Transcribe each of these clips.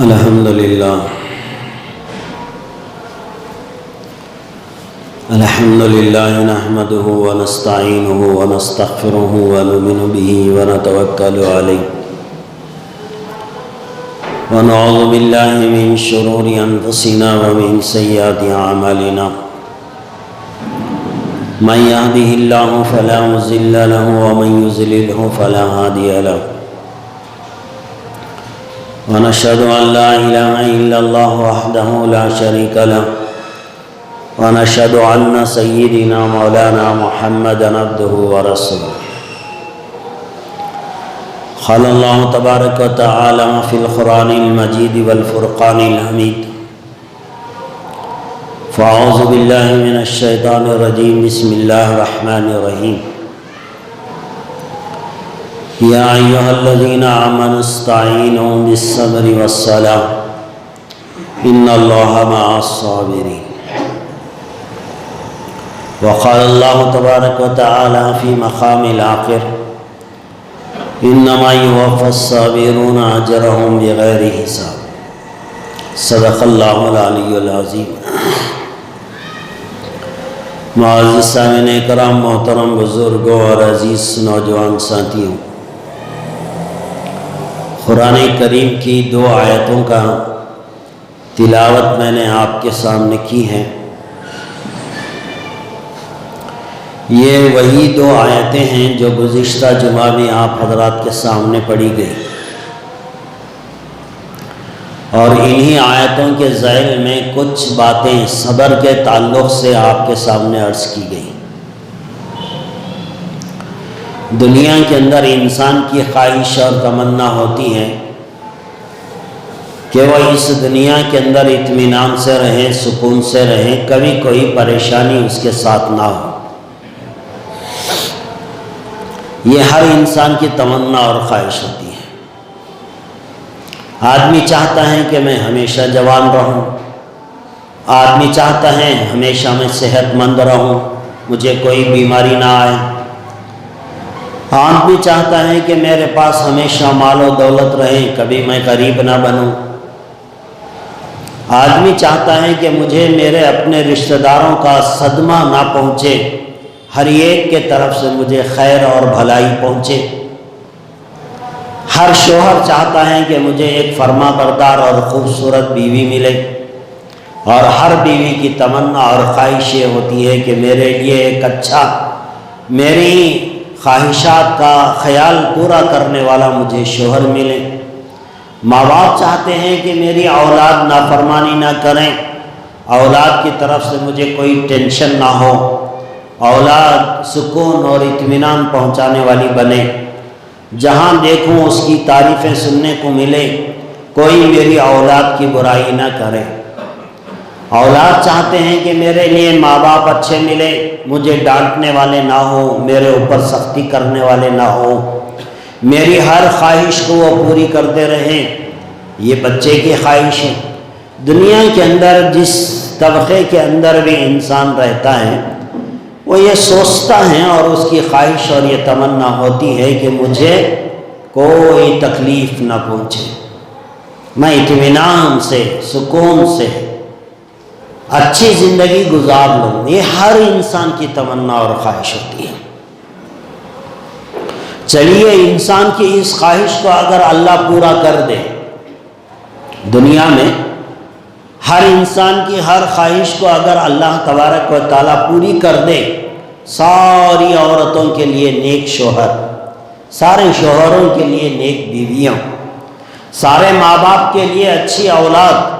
الحمد لله نحمده ونستعينه ونستغفره ونؤمن به ونتوكل عليه ونعوذ بالله من شرور أنفسنا ومن سيئات أعمالنا من يهده الله فلا مضل له ومن يضلله فلا هادي له ونشهد أن لا إله إلا الله وحده لا شريك له ونشهد أن سيدنا مولانا محمدا عبده ورسوله قال الله تبارك وتعالى في القرآن المجيد والفرقان الحميد فأعوذ بالله من الشيطان الرجيم بسم الله الرحمن الرحيم يا أيها الذين آمنوا استعينوا بالصبر والصلاة إن الله مع الصابرين وقال الله تبارك وتعالى في مقام الآخر إنما يوفى الصابرون أجرهم بغير حساب صدق الله العلي العظيم معزز سامعین کرام، محترم بزرگوں اور عزیز نوجوان ساتھیوں، قرآن کریم کی 2 آیتوں کا تلاوت میں نے آپ کے سامنے کی ہے۔ یہ وہی 2 آیتیں ہیں جو گزشتہ جمعہ میں آپ حضرات کے سامنے پڑھی گئی، اور انہی آیتوں کے ذیل میں کچھ باتیں صبر کے تعلق سے آپ کے سامنے عرض کی گئی۔ دنیا کے اندر انسان کی خواہش اور تمنا ہوتی ہے کہ وہ اس دنیا کے اندر اطمینان سے رہیں، سکون سے رہیں، کبھی کوئی پریشانی اس کے ساتھ نہ ہو۔ یہ ہر انسان کی تمنا اور خواہش ہوتی ہے۔ آدمی چاہتا ہے کہ میں ہمیشہ جوان رہوں، آدمی چاہتا ہے ہمیشہ میں صحت مند رہوں، مجھے کوئی بیماری نہ آئے، آدمی چاہتا ہے کہ میرے پاس ہمیشہ مال و دولت رہے، کبھی میں غریب نہ بنوں، آدمی چاہتا ہے کہ مجھے میرے اپنے رشتہ داروں کا صدمہ نہ پہنچے، ہر ایک کے طرف سے مجھے خیر اور بھلائی پہنچے۔ ہر شوہر چاہتا ہے کہ مجھے ایک فرما بردار اور خوبصورت بیوی ملے، اور ہر بیوی کی تمنا اور خواہش یہ ہوتی ہے کہ میرے لیے ایک اچھا، میری خواہشات کا خیال پورا کرنے والا مجھے شوہر ملے۔ ماں باپ چاہتے ہیں کہ میری اولاد نافرمانی نہ کریں، اولاد کی طرف سے مجھے کوئی ٹینشن نہ ہو، اولاد سکون اور اطمینان پہنچانے والی بنے، جہاں دیکھوں اس کی تعریفیں سننے کو ملے، کوئی میری اولاد کی برائی نہ کرے۔ اولاد چاہتے ہیں کہ میرے لیے ماں باپ اچھے ملے، مجھے ڈانٹنے والے نہ ہوں، میرے اوپر سختی کرنے والے نہ ہوں، میری ہر خواہش کو وہ پوری کرتے رہیں۔ یہ بچے کی خواہش ہے۔ دنیا کے اندر جس طبقے کے اندر بھی انسان رہتا ہے، وہ یہ سوچتا ہے اور اس کی خواہش اور یہ تمنا ہوتی ہے کہ مجھے کوئی تکلیف نہ پہنچے، میں اطمینان سے، سکون سے اچھی زندگی گزار لوں۔ یہ ہر انسان کی تمنا اور خواہش ہوتی ہے۔ چلیے، انسان کی اس خواہش کو اگر اللہ پورا کر دے، دنیا میں ہر انسان کی ہر خواہش کو اگر اللہ تبارک و تعالیٰ پوری کر دے، ساری عورتوں کے لیے نیک شوہر، سارے شوہروں کے لیے نیک بیویاں، سارے ماں باپ کے لیے اچھی اولاد،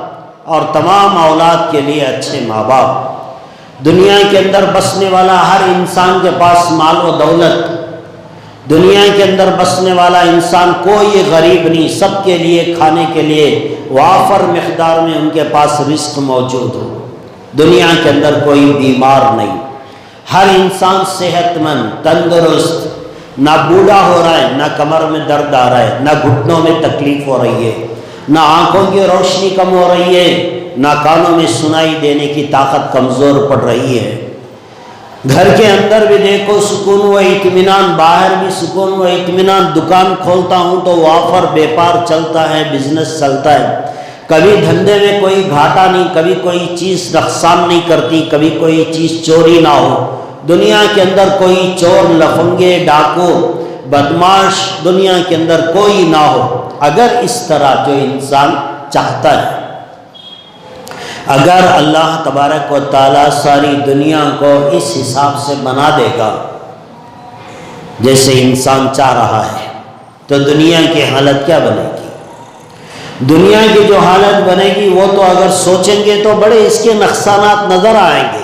اور تمام اولاد کے لیے اچھے ماں باپ، دنیا کے اندر بسنے والا ہر انسان کے پاس مال و دولت، دنیا کے اندر بسنے والا انسان کوئی غریب نہیں، سب کے لیے کھانے کے لیے وافر مقدار میں ان کے پاس رزق موجود ہو، دنیا کے اندر کوئی بیمار نہیں، ہر انسان صحت مند، تندرست، نہ بوڑھا ہو رہا ہے، نہ کمر میں درد آ رہا ہے، نہ گھٹنوں میں تکلیف ہو رہی ہے، نہ آنکھوں کی روشنی کم ہو رہی ہے، نہ کانوں میں سنائی دینے کی طاقت کمزور پڑ رہی ہے۔ گھر کے اندر بھی دیکھو سکون و اطمینان، باہر بھی سکون و اطمینان، دکان کھولتا ہوں تو وافر بیپار چلتا ہے، بزنس چلتا ہے، کبھی دھندے میں کوئی گھاٹا نہیں، کبھی کوئی چیز نقصان نہیں کرتی، کبھی کوئی چیز چوری نہ ہو، دنیا کے اندر کوئی چور، لفنگے، ڈاکو، بدماش دنیا کے اندر کوئی نہ ہو، اگر اس طرح جو انسان چاہتا ہے، اگر اللہ تبارک و تعالیٰ ساری دنیا کو اس حساب سے بنا دے گا جیسے انسان چاہ رہا ہے، تو دنیا کی حالت کیا بنے گی؟ دنیا کی جو حالت بنے گی وہ تو اگر سوچیں گے تو بڑے اس کے نقصانات نظر آئیں گے،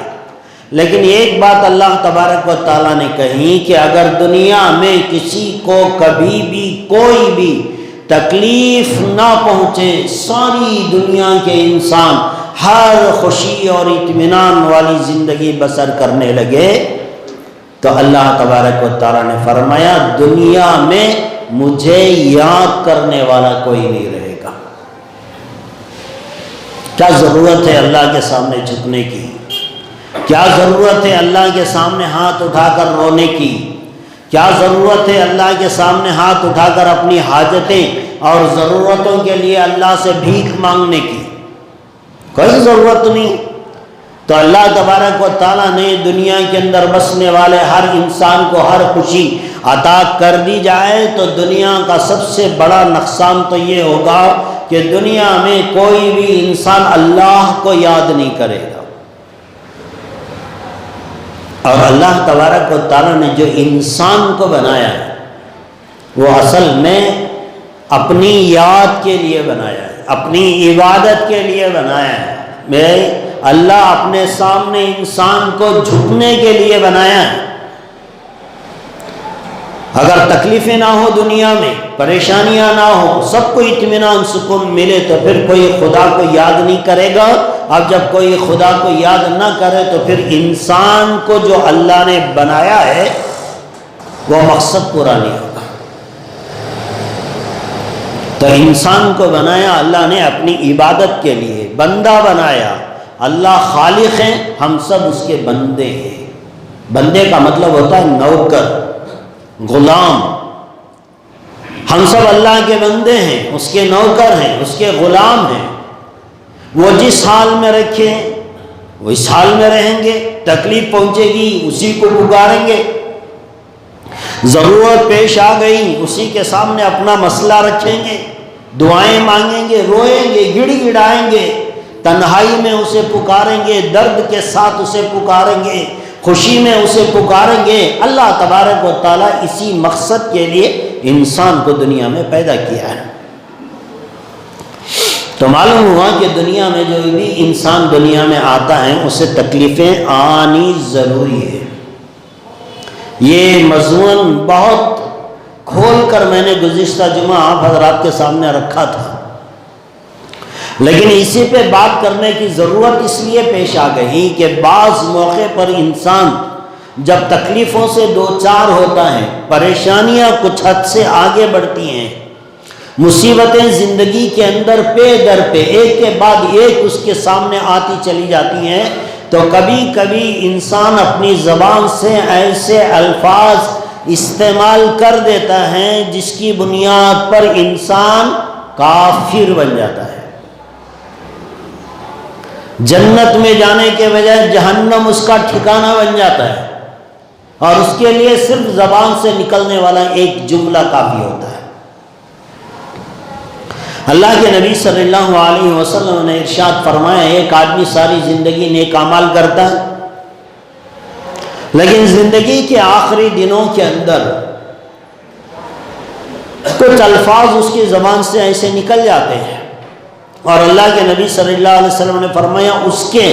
لیکن ایک بات اللہ تبارک و تعالیٰ نے کہی کہ اگر دنیا میں کسی کو کبھی بھی کوئی بھی تکلیف نہ پہنچے، ساری دنیا کے انسان ہر خوشی اور اطمینان والی زندگی بسر کرنے لگے، تو اللہ تبارک و تعالیٰ نے فرمایا دنیا میں مجھے یاد کرنے والا کوئی نہیں رہے گا۔ کیا ضرورت ہے اللہ کے سامنے جھکنے کی؟ کیا ضرورت ہے اللہ کے سامنے ہاتھ اٹھا کر رونے کی؟ کیا ضرورت ہے اللہ کے سامنے ہاتھ اٹھا کر اپنی حاجتیں اور ضرورتوں کے لیے اللہ سے بھیک مانگنے کی؟ کوئی ضرورت نہیں۔ تو اللہ تبارک و تعالیٰ نے دنیا کے اندر بسنے والے ہر انسان کو ہر خوشی عطا کر دی جائے، تو دنیا کا سب سے بڑا نقصان تو یہ ہوگا کہ دنیا میں کوئی بھی انسان اللہ کو یاد نہیں کرے گا۔ اور اللہ تبارک و تعالیٰ نے جو انسان کو بنایا ہے وہ اصل میں اپنی یاد کے لیے بنایا ہے، اپنی عبادت کے لیے بنایا ہے۔ اللہ اپنے سامنے انسان کو جھکنے کے لیے بنایا ہے۔ اگر تکلیفیں نہ ہو دنیا میں، پریشانیاں نہ ہو، سب کو اطمینان سکون ملے، تو پھر کوئی خدا کو یاد نہیں کرے گا۔ اب جب کوئی خدا کو یاد نہ کرے تو پھر انسان کو جو اللہ نے بنایا ہے وہ مقصد پورا نہیں ہوگا۔ تو انسان کو بنایا اللہ نے اپنی عبادت کے لیے، بندہ بنایا۔ اللہ خالق ہیں، ہم سب اس کے بندے ہیں۔ بندے کا مطلب ہوتا ہے نوکر، غلام۔ ہم سب اللہ کے بندے ہیں، اس کے نوکر ہیں، اس کے غلام ہیں۔ وہ جس حال میں رکھے وہ اس حال میں رہیں گے، تکلیف پہنچے گی اسی کو پکاریں گے، ضرورت پیش آ گئی اسی کے سامنے اپنا مسئلہ رکھیں گے، دعائیں مانگیں گے، روئیں گے، گڑ گڑائیں گے، تنہائی میں اسے پکاریں گے، درد کے ساتھ اسے پکاریں گے، خوشی میں اسے پکاریں گے۔ اللہ تبارک و تعالیٰ اسی مقصد کے لیے انسان کو دنیا میں پیدا کیا ہے۔ تو معلوم ہوا کہ دنیا میں جو بھی انسان دنیا میں آتا ہے اسے تکلیفیں آنی ضروری ہے۔ یہ مضمون بہت کھول کر میں نے گزشتہ جمعہ آپ حضرات کے سامنے رکھا تھا، لیکن اسی پہ بات کرنے کی ضرورت اس لیے پیش آ گئی کہ بعض موقع پر انسان جب تکلیفوں سے دوچار ہوتا ہے، پریشانیاں کچھ حد سے آگے بڑھتی ہیں، مصیبتیں زندگی کے اندر پے در پہ ایک کے بعد ایک اس کے سامنے آتی چلی جاتی ہیں، تو کبھی کبھی انسان اپنی زبان سے ایسے الفاظ استعمال کر دیتا ہے جس کی بنیاد پر انسان کافر بن جاتا ہے۔ جنت میں جانے کے بجائے جہنم اس کا ٹھکانہ بن جاتا ہے، اور اس کے لیے صرف زبان سے نکلنے والا ایک جملہ کافی ہوتا ہے۔ اللہ کے نبی صلی اللہ علیہ وسلم نے ارشاد فرمایا، ایک آدمی ساری زندگی نیک اعمال کرتا ہے، لیکن زندگی کے آخری دنوں کے اندر کچھ الفاظ اس کی زبان سے ایسے نکل جاتے ہیں، اور اللہ کے نبی صلی اللہ علیہ وسلم نے فرمایا اس کے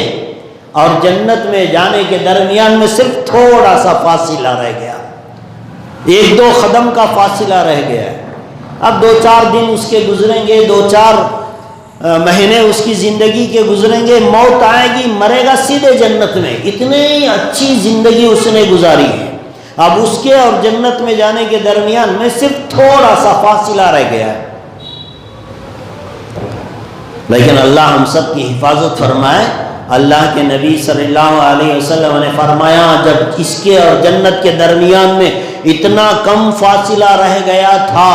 اور جنت میں جانے کے درمیان میں صرف تھوڑا سا فاصلہ رہ گیا، ایک دو قدم کا فاصلہ رہ گیا ہے۔ اب 2-4 دن اس کے گزریں گے، 2-4 مہینے اس کی زندگی کے گزریں گے، موت آئے گی، مرے گا سیدھے جنت میں۔ اتنی اچھی زندگی اس نے گزاری ہے، اب اس کے اور جنت میں جانے کے درمیان میں صرف تھوڑا سا فاصلہ رہ گیا ہے۔ لیکن اللہ ہم سب کی حفاظت فرمائے، اللہ کے نبی صلی اللہ علیہ وسلم نے فرمایا جب اس کے اور جنت کے درمیان میں اتنا کم فاصلہ رہ گیا تھا،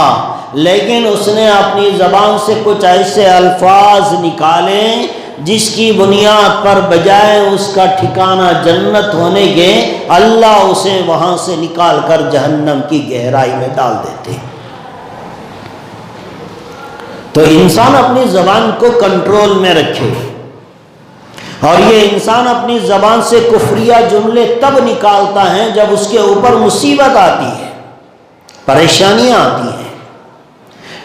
لیکن اس نے اپنی زبان سے کچھ ایسے الفاظ نکالے جس کی بنیاد پر بجائے اس کا ٹھکانہ جنت ہونے کے اللہ اسے وہاں سے نکال کر جہنم کی گہرائی میں ڈال دیتے۔ تو انسان اپنی زبان کو کنٹرول میں رکھے، اور یہ انسان اپنی زبان سے کفریہ جملے تب نکالتا ہے جب اس کے اوپر مصیبت آتی ہے، پریشانیاں آتی ہیں۔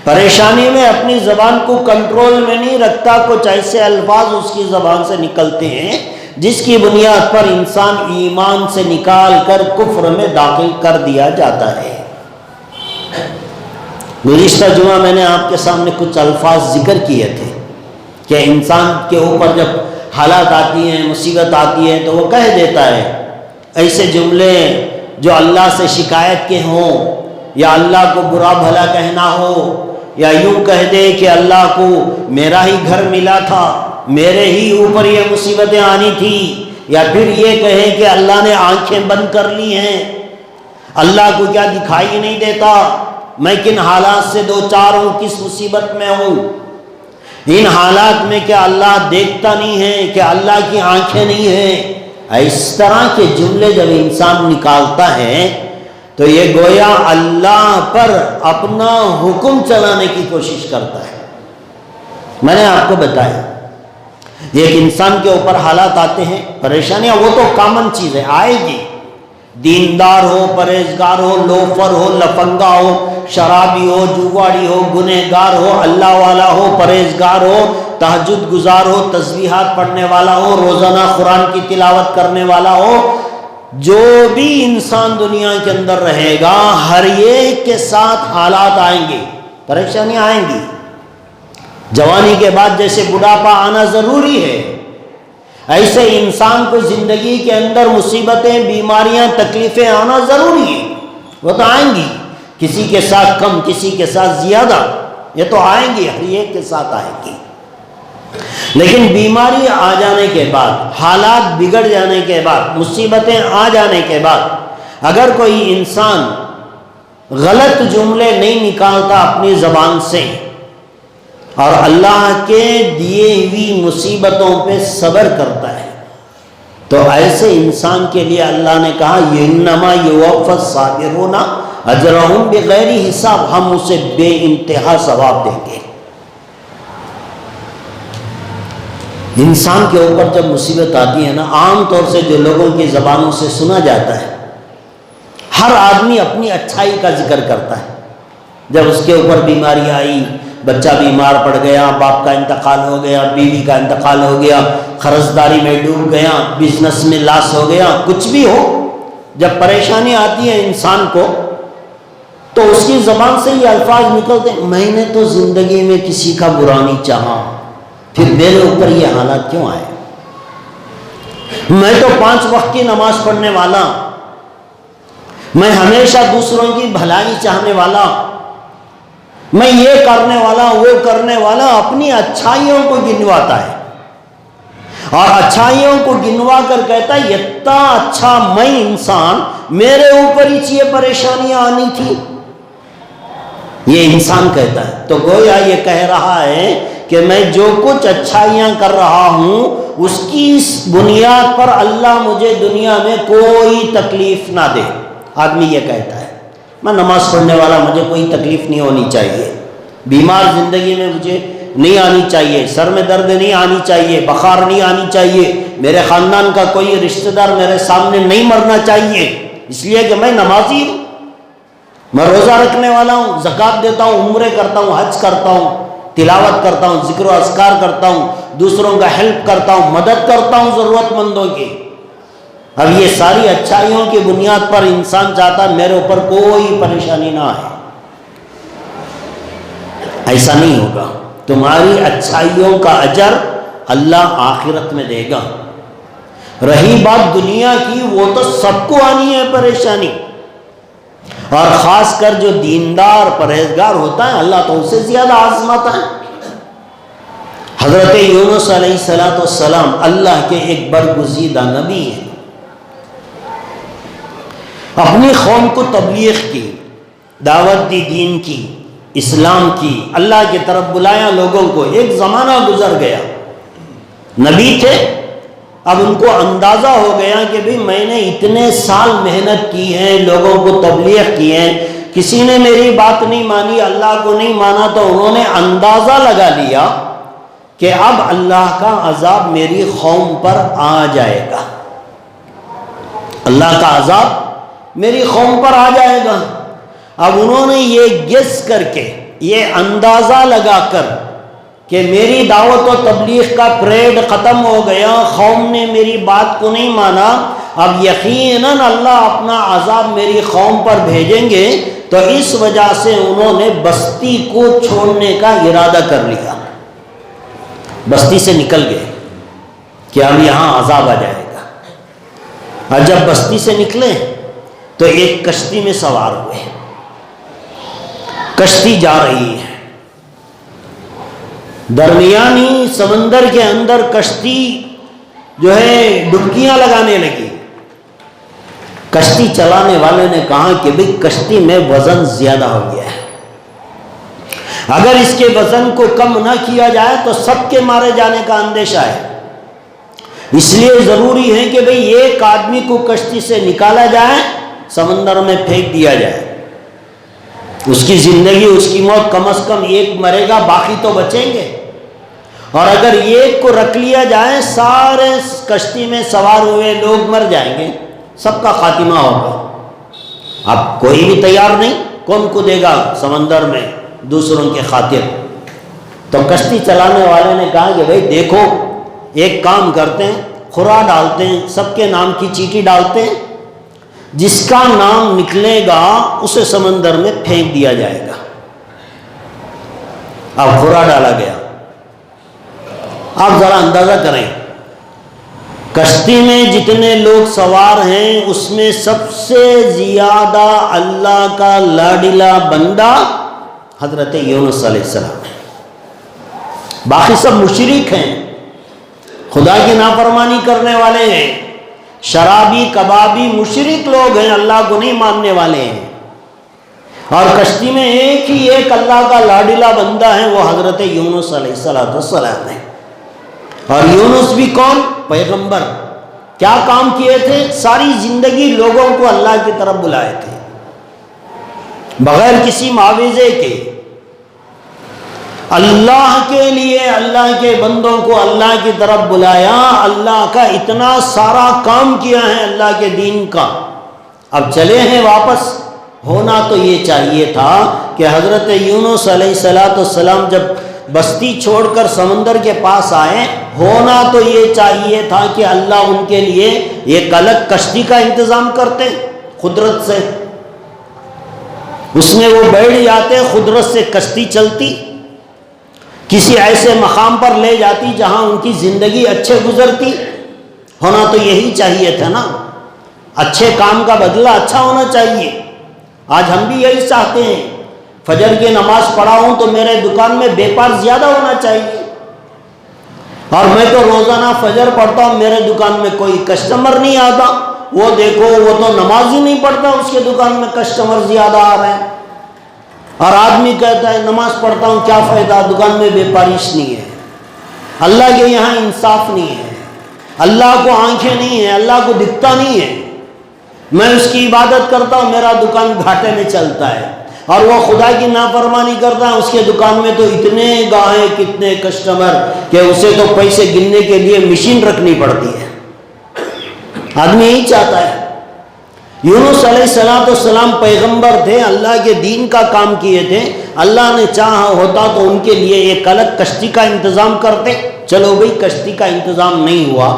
پریشانی میں اپنی زبان کو کنٹرول میں نہیں رکھتا، کچھ ایسے الفاظ اس کی زبان سے نکلتے ہیں جس کی بنیاد پر انسان ایمان سے نکال کر کفر میں داخل کر دیا جاتا ہے۔ گزشتہ جمعہ میں نے آپ کے سامنے کچھ الفاظ ذکر کیے تھے کہ انسان کے اوپر جب حالات آتی ہیں، مصیبت آتی ہے، تو وہ کہہ دیتا ہے ایسے جملے جو اللہ سے شکایت کے ہوں، یا اللہ کو برا بھلا کہنا ہو، یا یوں کہہ دے کہ اللہ کو میرا ہی گھر ملا تھا، میرے ہی اوپر یہ مصیبتیں آنی تھی، یا پھر یہ کہے کہ اللہ نے آنکھیں بند کر لی ہیں، اللہ کو کیا دکھائی نہیں دیتا، میں کن حالات سے دو چار ہوں، کس مصیبت میں ہوں، ان حالات میں کیا اللہ دیکھتا نہیں ہے، کیا اللہ کی آنکھیں نہیں ہیں۔ اس طرح کے جملے جب انسان نکالتا ہے تو یہ گویا اللہ پر اپنا حکم چلانے کی کوشش کرتا ہے۔ میں نے آپ کو بتایا ایک انسان کے اوپر حالات آتے ہیں، پریشانیاں، وہ تو کامن چیز ہے، آئے گی، دیندار ہو، پرہیزگار ہو، لوفر ہو، لفنگا ہو، شرابی ہو، جواڑی ہو، گنہگار ہو، اللہ والا ہو، پرہیزگار ہو، تہجد گزار ہو، تسبیحات پڑھنے والا ہو، روزانہ قرآن کی تلاوت کرنے والا ہو، جو بھی انسان دنیا کے اندر رہے گا ہر ایک کے ساتھ حالات آئیں گے، پریشانیاں آئیں گی۔ جوانی کے بعد جیسے بڑھاپا آنا ضروری ہے، ایسے انسان کو زندگی کے اندر مصیبتیں، بیماریاں، تکلیفیں آنا ضروری ہیں، وہ تو آئیں گی، کسی کے ساتھ کم، کسی کے ساتھ زیادہ، یہ تو آئیں گی، ہر ایک کے ساتھ آئیں گی۔ لیکن بیماری آ جانے کے بعد، حالات بگڑ جانے کے بعد، مصیبتیں آ جانے کے بعد اگر کوئی انسان غلط جملے نہیں نکالتا اپنی زبان سے اور اللہ کے دیے ہوئی مصیبتوں پہ صبر کرتا ہے، تو ایسے انسان کے لیے اللہ نے کہا انما یوفی الصابرون اجرہم بغیر حساب، ہم اسے بے انتہا ثواب دیں گے۔ انسان کے اوپر جب مصیبت آتی ہے نا، عام طور سے جو لوگوں کی زبانوں سے سنا جاتا ہے، ہر آدمی اپنی اچھائی کا ذکر کرتا ہے۔ جب اس کے اوپر بیماری آئی، بچہ بیمار پڑ گیا، باپ کا انتقال ہو گیا، بیوی کا انتقال ہو گیا، قرضداری میں ڈوب گیا، بزنس میں لاس ہو گیا، کچھ بھی ہو، جب پریشانی آتی ہے انسان کو تو اس کی زبان سے یہ الفاظ نکلتے ہیں، میں نے تو زندگی میں کسی کا برا نہیں چاہا، پھر میرے اوپر یہ حالات کیوں آئے؟ میں تو 5 وقت کی نماز پڑھنے والا، میں ہمیشہ دوسروں کی بھلائی چاہنے والا، میں یہ کرنے والا، وہ کرنے والا، اپنی اچھائیوں کو گنواتا ہے اور اچھائیوں کو گنوا کر کہتا ہے اتنا اچھا میں انسان، میرے اوپر ہی یہ پریشانیاں آنی تھی، یہ انسان کہتا ہے۔ تو گویا یہ کہہ رہا ہے کہ میں جو کچھ اچھائیاں کر رہا ہوں اس کی بنیاد پر اللہ مجھے دنیا میں کوئی تکلیف نہ دے۔ آدمی یہ کہتا ہے میں نماز پڑھنے والا، مجھے کوئی تکلیف نہیں ہونی چاہیے، بیمار زندگی میں مجھے نہیں آنی چاہیے، سر میں درد نہیں آنی چاہیے، بخار نہیں آنی چاہیے، میرے خاندان کا کوئی رشتہ دار میرے سامنے نہیں مرنا چاہیے، اس لیے کہ میں نمازی ہوں، میں روزہ رکھنے والا ہوں، زکوٰۃ دیتا ہوں، عمرے کرتا ہوں، حج کرتا ہوں، تلاوت کرتا ہوں، ذکر و اذکار کرتا ہوں، دوسروں کا ہیلپ کرتا ہوں، مدد کرتا ہوں ضرورت مندوں کی۔ اب یہ ساری اچھائیوں کی بنیاد پر انسان چاہتا ہے میرے اوپر کوئی پریشانی نہ آئے، ایسا نہیں ہوگا۔ تمہاری اچھائیوں کا اجر اللہ آخرت میں دے گا۔ رہی بات دنیا کی، وہ تو سب کو آنی ہے پریشانی، اور خاص کر جو دیندار پرہیزگار ہوتا ہے اللہ تو اسے زیادہ آزماتا ہے۔ حضرت یونس علیہ السلام اللہ کے ایک برگزیدہ نبی ہیں، اپنی قوم کو تبلیغ کی، دعوت دی دین کی، اسلام کی، اللہ کی طرف بلایا لوگوں کو۔ ایک زمانہ گزر گیا، نبی تھے، اب ان کو اندازہ ہو گیا کہ بھئی میں نے اتنے سال محنت کی ہے، لوگوں کو تبلیغ کی ہے، کسی نے میری بات نہیں مانی، اللہ کو نہیں مانا، تو انہوں نے اندازہ لگا لیا کہ اب اللہ کا عذاب میری قوم پر آ جائے گا، اللہ کا عذاب میری قوم پر آ جائے گا۔ اب انہوں نے یہ گیس کر کے، یہ اندازہ لگا کر کہ میری دعوت و تبلیغ کا پریڈ ختم ہو گیا، قوم نے میری بات کو نہیں مانا، اب یقیناً اللہ اپنا عذاب میری قوم پر بھیجیں گے، تو اس وجہ سے انہوں نے بستی کو چھوڑنے کا ارادہ کر لیا، بستی سے نکل گئے کہ اب یہاں عذاب آ جائے گا۔ اور جب بستی سے نکلے تو ایک کشتی میں سوار ہوئے، کشتی جا رہی ہے، درمیانی سمندر کے اندر کشتی جو ہے ڈبکیاں لگانے لگی۔ کشتی چلانے والے نے کہا کہ بھئی کشتی میں وزن زیادہ ہو گیا ہے، اگر اس کے وزن کو کم نہ کیا جائے تو سب کے مارے جانے کا اندیشہ ہے، اس لیے ضروری ہے کہ بھئی ایک آدمی کو کشتی سے نکالا جائے، سمندر میں پھینک دیا جائے، اس کی زندگی اس کی موت، کم از کم ایک مرے گا، باقی تو بچیں گے، اور اگر ایک کو رکھ لیا جائے سارے کشتی میں سوار ہوئے لوگ مر جائیں گے، سب کا خاتمہ ہوگا۔ اب کوئی بھی تیار نہیں، کون کو دے گا سمندر میں دوسروں کے خاطر؟ تو کشتی چلانے والے نے کہا کہ بھئی دیکھو، ایک کام کرتے ہیں، خورا ڈالتے ہیں، سب کے نام کی چیٹی ڈالتے ہیں، جس کا نام نکلے گا اسے سمندر میں پھینک دیا جائے گا۔ اب خورا ڈالا گیا۔ آپ ذرا اندازہ کریں، کشتی میں جتنے لوگ سوار ہیں اس میں سب سے زیادہ اللہ کا لاڈلا بندہ حضرت یونس علیہ السلام ہے، باقی سب مشرک ہیں، خدا کی نافرمانی کرنے والے ہیں، شرابی کبابی مشرک لوگ ہیں، اللہ کو نہیں ماننے والے ہیں، اور کشتی میں ایک ہی ایک اللہ کا لاڈلا بندہ ہے، وہ حضرت یونس علیہ السلام ہے۔ اور یونس بھی کون؟ پیغمبر۔ کیا کام کیے تھے؟ ساری زندگی لوگوں کو اللہ کی طرف بلائے تھے، بغیر کسی معاوضے کے، اللہ کے لیے اللہ کے بندوں کو اللہ کی طرف بلایا، اللہ کا اتنا سارا کام کیا ہے اللہ کے دین کا، اب چلے ہیں واپس۔ ہونا تو یہ چاہیے تھا کہ حضرت یونس علیہ السلام جب بستی چھوڑ کر سمندر کے پاس آئے، ہونا تو یہ چاہیے تھا کہ اللہ ان کے لیے ایک الگ کشتی کا انتظام کرتے قدرت سے، اس میں وہ بیٹھ جاتے، قدرت سے کشتی چلتی، کسی ایسے مقام پر لے جاتی جہاں ان کی زندگی اچھے گزرتی۔ ہونا تو یہی چاہیے تھا نا، اچھے کام کا بدلہ اچھا ہونا چاہیے۔ آج ہم بھی یہی چاہتے ہیں، فجر کی نماز پڑھا ہوں تو میرے دکان میں بیپار زیادہ ہونا چاہیے، اور میں تو روزانہ فجر پڑھتا ہوں، میرے دکان میں کوئی کسٹمر نہیں آتا، وہ دیکھو وہ تو نماز ہی نہیں پڑھتا، اس کے دکان میں کسٹمر زیادہ آ رہے ہیں، اور آدمی کہتا ہے نماز پڑھتا ہوں کیا فائدہ، دکان میں بیپاریش نہیں ہے۔ اللہ کے یہاں انصاف نہیں ہے، اللہ کو آنکھیں نہیں ہیں، اللہ کو دکھتا نہیں ہے، میں اس کی عبادت کرتا ہوں، میرا دکان گھاٹے میں چلتا ہے، اور وہ خدا کی نافرمانی کرتا ہے، اس کے دکان میں تو اتنے گاہک کتنے کسٹمر کہ اسے تو پیسے گننے کے لیے مشین رکھنی پڑتی ہے۔ آدمی یہی چاہتا ہے۔ یونس علیہ السلام پیغمبر تھے، اللہ کے دین کا کام کیے تھے، اللہ نے چاہا ہوتا تو ان کے لیے ایک الگ کشتی کا انتظام کرتے، چلو بھئی کشتی کا انتظام نہیں ہوا،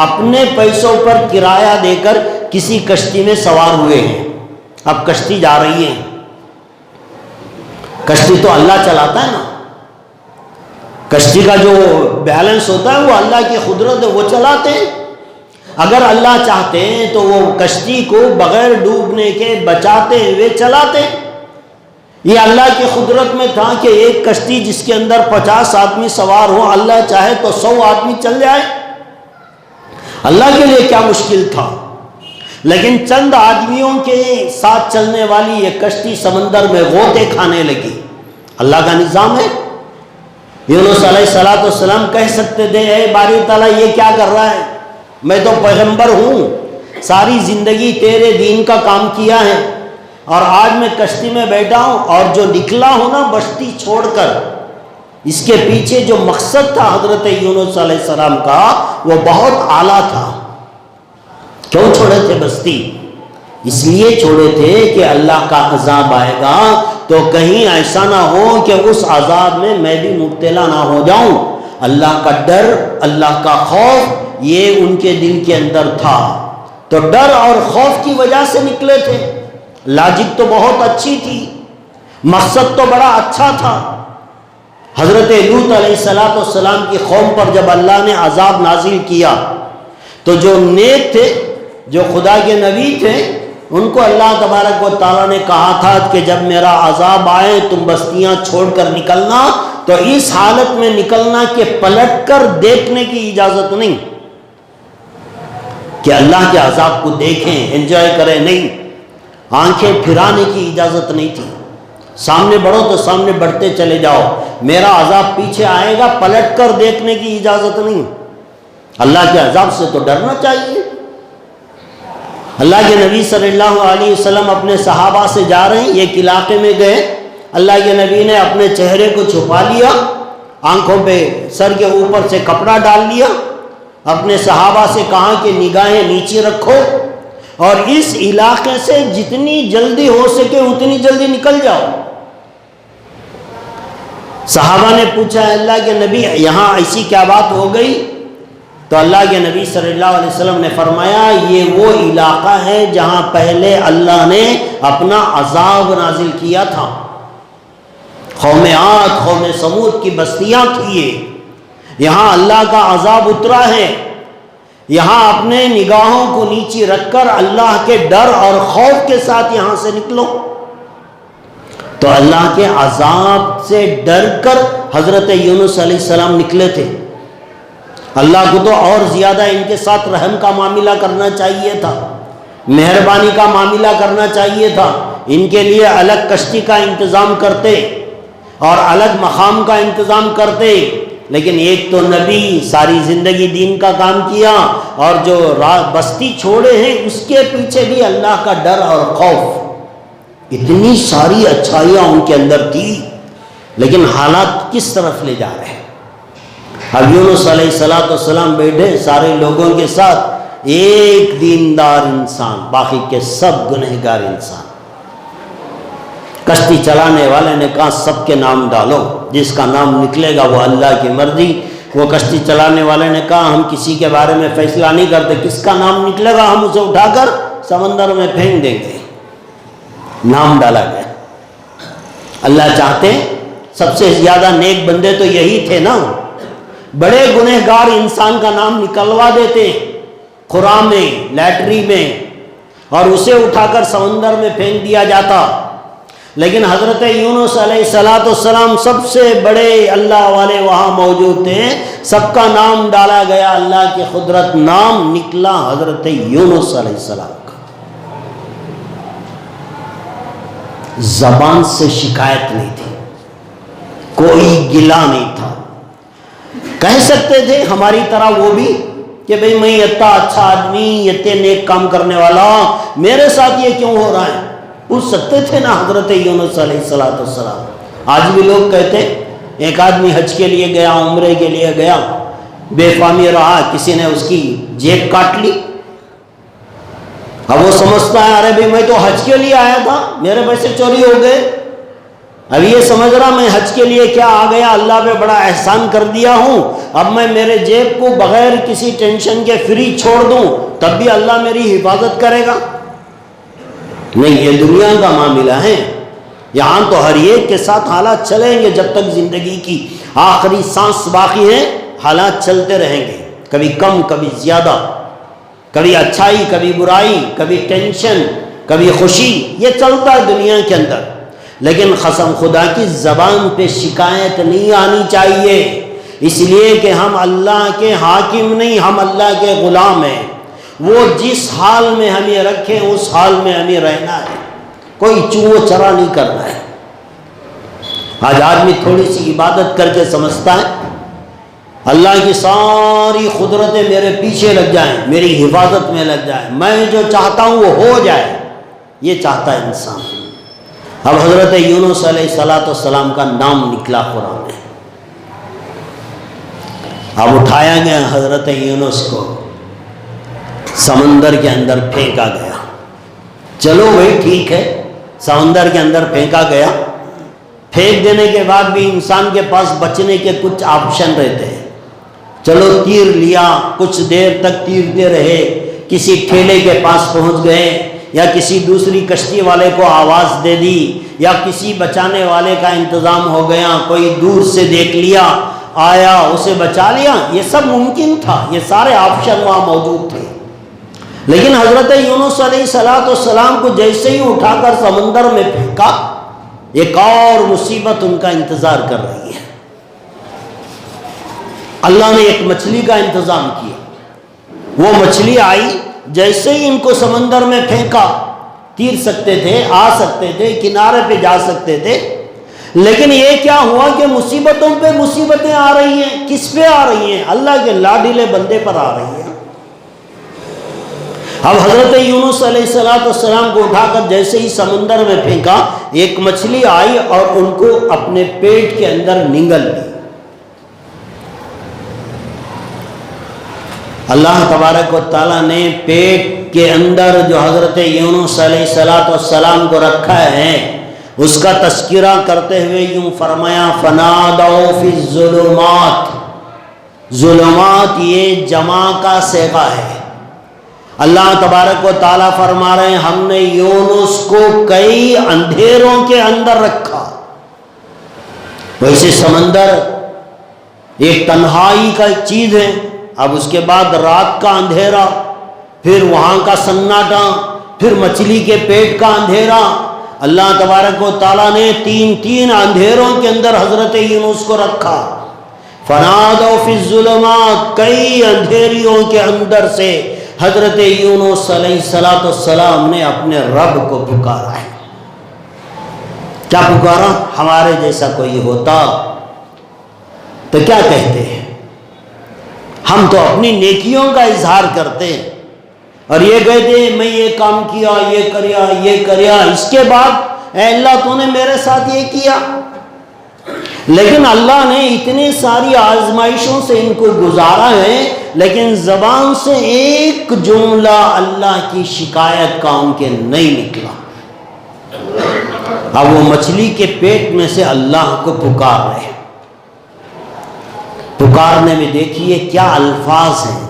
اپنے پیسوں پر کرایہ دے کر کسی کشتی میں سوار ہوئے ہیں، اب کشتی جا رہی ہے، کشتی تو اللہ چلاتا ہے نا، کشتی کا جو بیلنس ہوتا ہے وہ اللہ کی قدرت ہے، وہ چلاتے ہیں، اگر اللہ چاہتے ہیں تو وہ کشتی کو بغیر ڈوبنے کے بچاتے ہوئے چلاتے۔ یہ اللہ کی قدرت میں تھا کہ ایک کشتی جس کے اندر 50 آدمی سوار ہو، اللہ چاہے تو 100 آدمی چل جائے، اللہ کے لیے کیا مشکل تھا۔ لیکن چند آدمیوں کے ساتھ چلنے والی یہ کشتی سمندر میں غوطے کھانے لگی، اللہ کا نظام ہے۔ یونس علیہ السلام کہہ سکتے تھے اے باری تعالیٰ یہ کیا کر رہا ہے، میں تو پیغمبر ہوں، ساری زندگی تیرے دین کا کام کیا ہے، اور آج میں کشتی میں بیٹھا ہوں اور جو نکلا ہوں نا بستی چھوڑ کر، اس کے پیچھے جو مقصد تھا حضرت یونس علیہ السلام کا وہ بہت اعلیٰ تھا۔ کیوں چھوڑے تھے بستی؟ اس لیے چھوڑے تھے کہ اللہ کا عذاب آئے گا تو کہیں ایسا نہ ہو کہ اس عذاب میں میں بھی مبتلا نہ ہو جاؤں۔ اللہ کا ڈر، اللہ کا خوف یہ ان کے دل کے اندر تھا، تو ڈر اور خوف کی وجہ سے نکلے تھے۔ لاجک تو بہت اچھی تھی، مقصد تو بڑا اچھا تھا۔ حضرت لوط علیہ السلام کی قوم پر جب اللہ نے عذاب نازل کیا تو جو نیک تھے، جو خدا کے نبی تھے، ان کو اللہ تبارک و تعالیٰ نے کہا تھا کہ جب میرا عذاب آئے تم بستیاں چھوڑ کر نکلنا، تو اس حالت میں نکلنا کہ پلٹ کر دیکھنے کی اجازت نہیں، کہ اللہ کے عذاب کو دیکھیں انجوائے کریں، نہیں، آنکھیں پھرانے کی اجازت نہیں تھی۔ سامنے بڑھو تو سامنے بڑھتے چلے جاؤ، میرا عذاب پیچھے آئے گا پلٹ کر دیکھنے کی اجازت نہیں۔ اللہ کے عذاب سے تو ڈرنا چاہیے۔ اللہ کے نبی صلی اللہ علیہ وسلم اپنے صحابہ سے جا رہے ہیں، ایک علاقے میں گئے، اللہ کے نبی نے اپنے چہرے کو چھپا لیا، آنکھوں پہ سر کے اوپر سے کپڑا ڈال لیا، اپنے صحابہ سے کہا کہ نگاہیں نیچے رکھو اور اس علاقے سے جتنی جلدی ہو سکے اتنی جلدی نکل جاؤ۔ صحابہ نے پوچھا اللہ کے نبی یہاں ایسی کیا بات ہو گئی؟ تو اللہ کے نبی صلی اللہ علیہ وسلم نے فرمایا یہ وہ علاقہ ہے جہاں پہلے اللہ نے اپنا عذاب نازل کیا تھا، قوم عاد، قوم ثمود کی بستیاں تھی یہ، یہاں اللہ کا عذاب اترا ہے۔ یہاں اپنے نگاہوں کو نیچے رکھ کر اللہ کے ڈر اور خوف کے ساتھ یہاں سے نکلو۔ تو اللہ کے عذاب سے ڈر کر حضرت یونس علیہ السلام نکلے تھے۔ اللہ کو تو اور زیادہ ان کے ساتھ رحم کا معاملہ کرنا چاہیے تھا، مہربانی کا معاملہ کرنا چاہیے تھا، ان کے لیے الگ کشتی کا انتظام کرتے اور الگ مقام کا انتظام کرتے، لیکن ایک تو نبی ساری زندگی دین کا کام کیا، اور جو بستی چھوڑے ہیں اس کے پیچھے بھی اللہ کا ڈر اور خوف، اتنی ساری اچھائیاں ان کے اندر تھی، لیکن حالات کس طرف لے جا رہے ہیں۔ اب یونس علیہ السلام بیٹھے سارے لوگوں کے ساتھ، ایک دیندار انسان، باقی کے سب گنہگار انسان۔ کشتی چلانے والے نے کہا سب کے نام ڈالو، جس کا نام نکلے گا وہ اللہ کی مرضی۔ وہ کشتی چلانے والے نے کہا ہم کسی کے بارے میں فیصلہ نہیں کرتے، کس کا نام نکلے گا ہم اسے اٹھا کر سمندر میں پھینک دیں گے۔ نام ڈالا گیا۔ اللہ چاہتے سب سے زیادہ نیک بندے تو یہی تھے نا، بڑے گنہگار انسان کا نام نکلوا دیتے قرآ میں، لیٹری میں، اور اسے اٹھا کر سمندر میں پھینک دیا جاتا، لیکن حضرت یونس علیہ السلام سب سے بڑے اللہ والے وہاں موجود تھے، سب کا نام ڈالا گیا، اللہ کی قدرت، نام نکلا حضرت یونس علیہ السلام کا۔ زبان سے شکایت نہیں تھی، کوئی گلہ نہیں تھا، کہہ سکتے تھے ہماری طرح وہ بھی کہ بھئی میں اتنا اچھا آدمی، اتنے نیک کام کرنے والا، میرے ساتھ یہ کیوں ہو رہا ہے، پوچھ سکتے تھے نا حضرت یونس علیہ السلام۔ آج بھی لوگ کہتے ایک آدمی حج کے لیے گیا، عمرے کے لیے گیا، بے فہمی رہا، کسی نے اس کی جیب کاٹ لی، اب وہ سمجھتا ہے ارے بھئی میں تو حج کے لیے آیا تھا، میرے پیسے چوری ہو گئے۔ اب یہ سمجھ رہا میں حج کے لیے کیا آ گیا، اللہ پہ بڑا احسان کر دیا ہوں، اب میں میرے جیب کو بغیر کسی ٹینشن کے فری چھوڑ دوں تب بھی اللہ میری حفاظت کرے گا۔ نہیں، یہ دنیا کا معاملہ ہے، یہاں تو ہر ایک کے ساتھ حالات چلیں گے، جب تک زندگی کی آخری سانس باقی ہے حالات چلتے رہیں گے، کبھی کم کبھی زیادہ، کبھی اچھائی کبھی برائی، کبھی ٹینشن کبھی خوشی، یہ چلتا ہے دنیا کے اندر۔ لیکن قسم خدا کی زبان پہ شکایت نہیں آنی چاہیے، اس لیے کہ ہم اللہ کے حاکم نہیں، ہم اللہ کے غلام ہیں، وہ جس حال میں ہمیں رکھیں اس حال میں ہمیں رہنا ہے، کوئی چو چرا نہیں کرنا ہے۔ آج آدمی تھوڑی سی عبادت کر کے سمجھتا ہے اللہ کی ساری قدرتیں میرے پیچھے لگ جائیں، میری حفاظت میں لگ جائیں، میں جو چاہتا ہوں وہ ہو جائے، یہ چاہتا ہے انسان۔ اب حضرت یونس علیہ السلام کا نام نکلا قرآن میں، اب اٹھایا گیا حضرت یونس کو، سمندر کے اندر پھینکا گیا۔ چلو بھائی ٹھیک ہے، سمندر کے اندر پھینکا گیا، پھینک دینے کے بعد بھی انسان کے پاس بچنے کے کچھ آپشن رہتے ہیں۔ چلو تیر لیا، کچھ دیر تک تیرتے رہے، کسی ٹھیلے کے پاس پہنچ گئے، یا کسی دوسری کشتی والے کو آواز دے دی، یا کسی بچانے والے کا انتظام ہو گیا، کوئی دور سے دیکھ لیا، آیا اسے بچا لیا، یہ سب ممکن تھا، یہ سارے آپشن وہاں موجود تھے۔ لیکن حضرت یونس علیہ السلام کو جیسے ہی اٹھا کر سمندر میں پھینکا، ایک اور مصیبت ان کا انتظار کر رہی ہے۔ اللہ نے ایک مچھلی کا انتظام کیا، وہ مچھلی آئی، جیسے ہی ان کو سمندر میں پھینکا، تیر سکتے تھے، آ سکتے تھے، کنارے پہ جا سکتے تھے، لیکن یہ کیا ہوا کہ مصیبتوں پہ مصیبتیں آ رہی ہیں۔ کس پہ آ رہی ہیں؟ اللہ کے لاڈلے بندے پر آ رہی ہیں۔ اب حضرت یونس علیہ السلام کو اٹھا کر جیسے ہی سمندر میں پھینکا، ایک مچھلی آئی اور ان کو اپنے پیٹ کے اندر نگل لی۔ اللہ تبارک و تعالیٰ نے پیٹ کے اندر جو حضرت یونس علیہ السلام کو رکھا ہے، اس کا تذکرہ کرتے ہوئے یوں فرمایا، فنادوا فی الظلمات۔ ظلمات یہ جمع کا صیغہ ہے۔ اللہ تبارک و تعالیٰ فرما رہے ہیں ہم نے یونس کو کئی اندھیروں کے اندر رکھا۔ ویسے سمندر ایک تنہائی کا چیز ہے، اب اس کے بعد رات کا اندھیرا، پھر وہاں کا سناٹا، پھر مچھلی کے پیٹ کا اندھیرا۔ اللہ تبارک و تعالیٰ نے تین اندھیروں کے اندر حضرت یونس کو رکھا۔ فنادوا فی الظلمات، کئی اندھیریوں کے اندر سے حضرت یونس علیہ السلام نے اپنے رب کو پکارا ہے۔ کیا پکارا؟ ہمارے جیسا کوئی ہوتا تو کیا کہتے ہیں؟ ہم تو اپنی نیکیوں کا اظہار کرتے ہیں اور یہ کہتے ہیں میں یہ کام کیا، یہ کریا، اس کے بعد اے اللہ تو نے میرے ساتھ یہ کیا۔ لیکن اللہ نے اتنی ساری آزمائشوں سے ان کو گزارا ہے، لیکن زبان سے ایک جملہ اللہ کی شکایت کا ان کے نہیں نکلا۔ اب وہ مچھلی کے پیٹ میں سے اللہ کو پکار رہے ہیں۔ پکارنے میں دیکھیے کیا الفاظ ہیں۔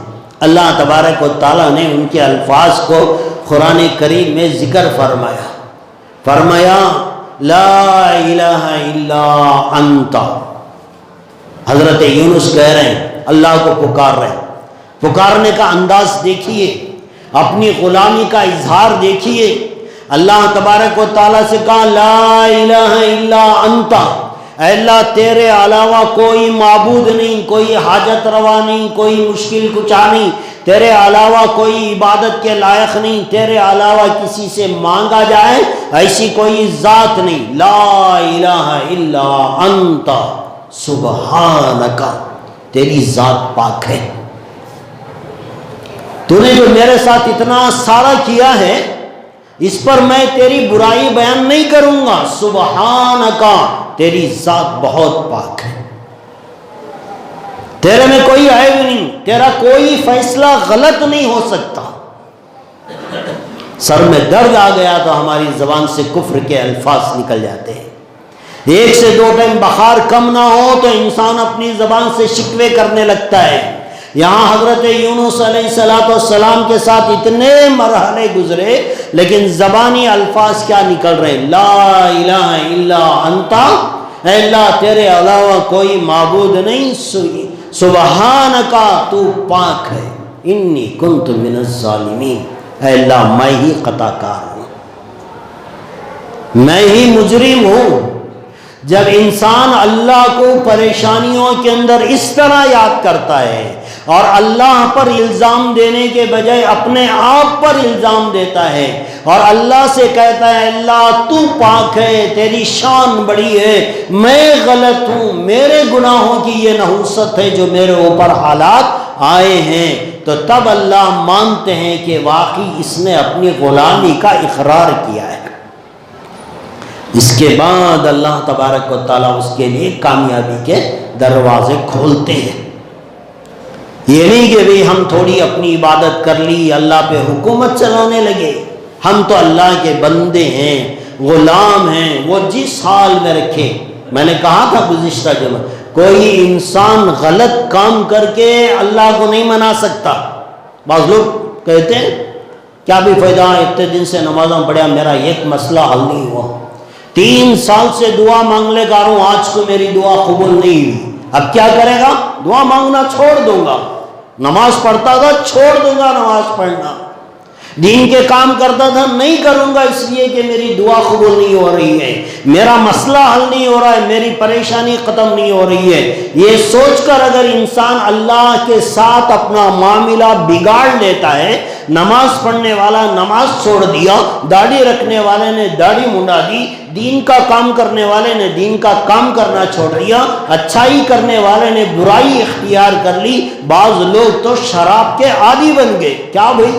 اللہ تبارک و تعالیٰ نے ان کے الفاظ کو قرآن کریم میں ذکر فرمایا لا الہ الا انت۔ حضرت یونس کہہ رہے ہیں اللہ کو پکار رہے ہیں، پکارنے کا انداز دیکھیے، اپنی غلامی کا اظہار دیکھیے۔ اللہ تبارک و تعالیٰ سے کہا لا الہ الا انت، اے اللہ تیرے علاوہ کوئی معبود نہیں، کوئی حاجت روا نہیں، کوئی مشکل کشا نہیں، تیرے علاوہ کوئی عبادت کے لائق نہیں، تیرے علاوہ کسی سے مانگا جائے ایسی کوئی ذات نہیں۔ لا الہ الا انت سبحانک، تیری ذات پاک ہے، تو نے جو میرے ساتھ اتنا سارا کیا ہے اس پر میں تیری برائی بیان نہیں کروں گا۔ سبحانک، تیری ذات بہت پاک ہے، تیرے میں کوئی عیب نہیں، تیرا کوئی فیصلہ غلط نہیں ہو سکتا۔ سر میں درد آ گیا تو ہماری زبان سے کفر کے الفاظ نکل جاتے ہیں۔ ایک سے دو ٹائم بخار کم نہ ہو تو انسان اپنی زبان سے شکوے کرنے لگتا ہے۔ یہاں حضرت یونس علیہ السلام کے ساتھ اتنے مرحلے گزرے، لیکن زبانی الفاظ کیا نکل رہے؟ لا الہ الا انت، اے اللہ تیرے علاوہ کوئی معبود نہیں، سبحانکا تو پاک ہے، انی کنت من الظالمین، اے اللہ میں ہی خطا کار ہوں، میں ہی مجرم ہوں۔ جب انسان اللہ کو پریشانیوں کے اندر اس طرح یاد کرتا ہے اور اللہ پر الزام دینے کے بجائے اپنے آپ پر الزام دیتا ہے اور اللہ سے کہتا ہے اللہ تو پاک ہے، تیری شان بڑی ہے، میں غلط ہوں، میرے گناہوں کی یہ نحوست ہے جو میرے اوپر حالات آئے ہیں، تو تب اللہ مانتے ہیں کہ واقعی اس نے اپنی غلامی کا اقرار کیا ہے۔ اس کے بعد اللہ تبارک و تعالیٰ اس کے لیے کامیابی کے دروازے کھولتے ہیں۔ یہ نہیں کہ بھی ہم تھوڑی اپنی عبادت کر لی، اللہ پہ حکومت چلانے لگے۔ ہم تو اللہ کے بندے ہیں، غلام ہیں، وہ جس حال میں رکھے۔ میں نے کہا تھا گزشتہ جمعہ، کوئی انسان غلط کام کر کے اللہ کو نہیں منا سکتا۔ بعض لوگ کہتے ہیں کیا بھی فائدہ، اتنے دن سے نمازاں پڑھا، میرا ایک مسئلہ حل نہیں ہوا، 3 سال سے دعا مانگنے کا رہا ہوں، آج کو میری دعا قبول نہیں ہوئی، اب کیا کرے گا؟ دعا مانگنا چھوڑ دوں گا، نماز پڑھتا تھا چھوڑ دوں گا نماز پڑھنا، دین کے کام کرتا تھا نہیں کروں گا اس لیے کہ میری دعا قبول نہیں ہو رہی ہے، میرا مسئلہ حل نہیں ہو رہا ہے، میری پریشانی ختم نہیں ہو رہی ہے۔ یہ سوچ کر اگر انسان اللہ کے ساتھ اپنا معاملہ بگاڑ لیتا ہے، نماز پڑھنے والا نماز چھوڑ دیا، داڑھی رکھنے والے نے داڑھی منڈا دی، دین کا کام کرنے والے نے دین کا کام کرنا چھوڑ دیا، اچھائی کرنے والے نے برائی اختیار کر لی۔ بعض لوگ تو شراب کے عادی بن گئے، کیا بھائی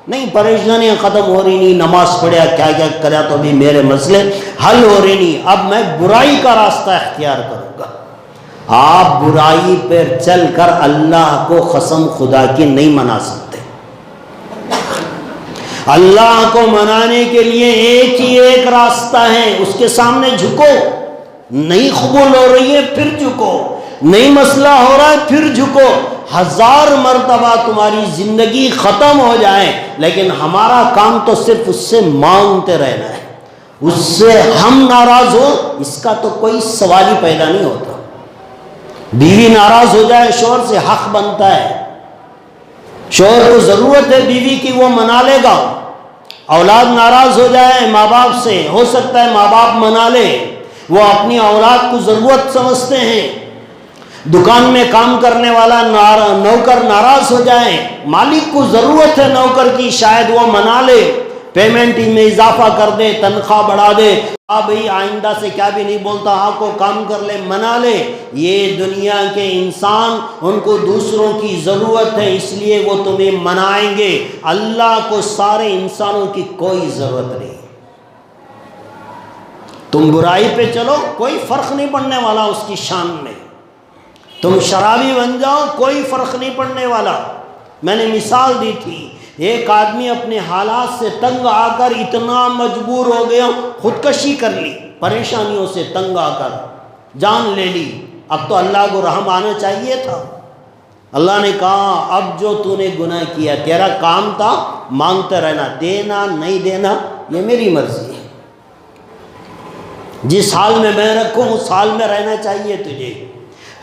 نہیں پریشانیاں ختم ہو رہی نہیں، نماز پڑھیا کیا کیا کرا تو بھی میرے مسئلے حل ہو رہی نہیں، اب میں برائی کا راستہ اختیار کروں گا۔ آپ برائی پر چل کر اللہ کو قسم خدا کی نہیں منا سکتے۔ اللہ کو منانے کے لیے ایک ہی ایک راستہ ہے، اس کے سامنے جھکو، نہیں قبول ہو رہی ہے پھر جھکو، نہیں مسئلہ ہو رہا ہے پھر جھکو، 1000 مرتبہ تمہاری زندگی ختم ہو جائے لیکن ہمارا کام تو صرف اس سے مانگتے رہنا ہے، اس سے ہم ناراض ہو اس کا تو کوئی سوال ہی پیدا نہیں ہوتا۔ بیوی ناراض ہو جائے شوہر سے، حق بنتا ہے، شوہر کو ضرورت ہے بیوی کی، وہ منا لے گا۔ اولاد ناراض ہو جائے ماں باپ سے، ہو سکتا ہے ماں باپ منا لے، وہ اپنی اولاد کو ضرورت سمجھتے ہیں۔ دکان میں کام کرنے والا نوکر ناراض ہو جائے، مالک کو ضرورت ہے نوکر کی، شاید وہ منا لے، پیمنٹ میں اضافہ کر دے، تنخواہ بڑھا دے، بھئی آئندہ سے کیا بھی نہیں بولتا، آپ کو کام کر لے، منا لے۔ یہ دنیا کے انسان، ان کو دوسروں کی ضرورت ہے اس لیے وہ تمہیں منائیں گے، اللہ کو سارے انسانوں کی کوئی ضرورت نہیں۔ تم برائی پہ چلو، کوئی فرق نہیں پڑنے والا اس کی شان میں، تم شرابی بن جاؤ کوئی فرق نہیں پڑنے والا۔ میں نے مثال دی تھی، ایک آدمی اپنے حالات سے تنگ آ کر اتنا مجبور ہو گیا، خودکشی کر لی، پریشانیوں سے تنگ آ کر جان لے لی۔ اب تو اللہ کو رحم آنا چاہیے تھا، اللہ نے کہا اب جو تو نے گناہ کیا، تیرا کام تھا مانگتے رہنا، دینا نہیں دینا یہ میری مرضی ہے، جس حال میں میں رکھوں اس حال میں رہنا چاہیے تجھے۔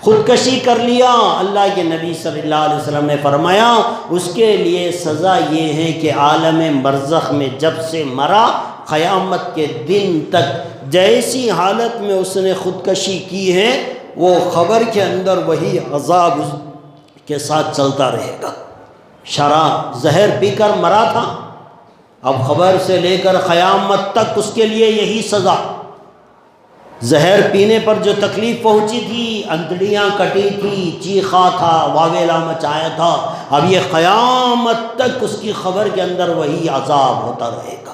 خودکشی کر لیا، اللہ کے نبی صلی اللہ علیہ وسلم نے فرمایا اس کے لیے سزا یہ ہے کہ عالم برزخ میں جب سے مرا قیامت کے دن تک جیسی حالت میں اس نے خودکشی کی ہے وہ قبر کے اندر وہی عذاب کے ساتھ چلتا رہے گا۔ شراب زہر پی کر مرا تھا، اب قبر سے لے کر قیامت تک اس کے لیے یہی سزا۔ زہر پینے پر جو تکلیف پہنچی تھی، انتڑیاں کٹی تھی، چیخا تھا، واویلا مچایا تھا، اب یہ قیامت تک اس کی قبر کے اندر وہی عذاب ہوتا رہے گا۔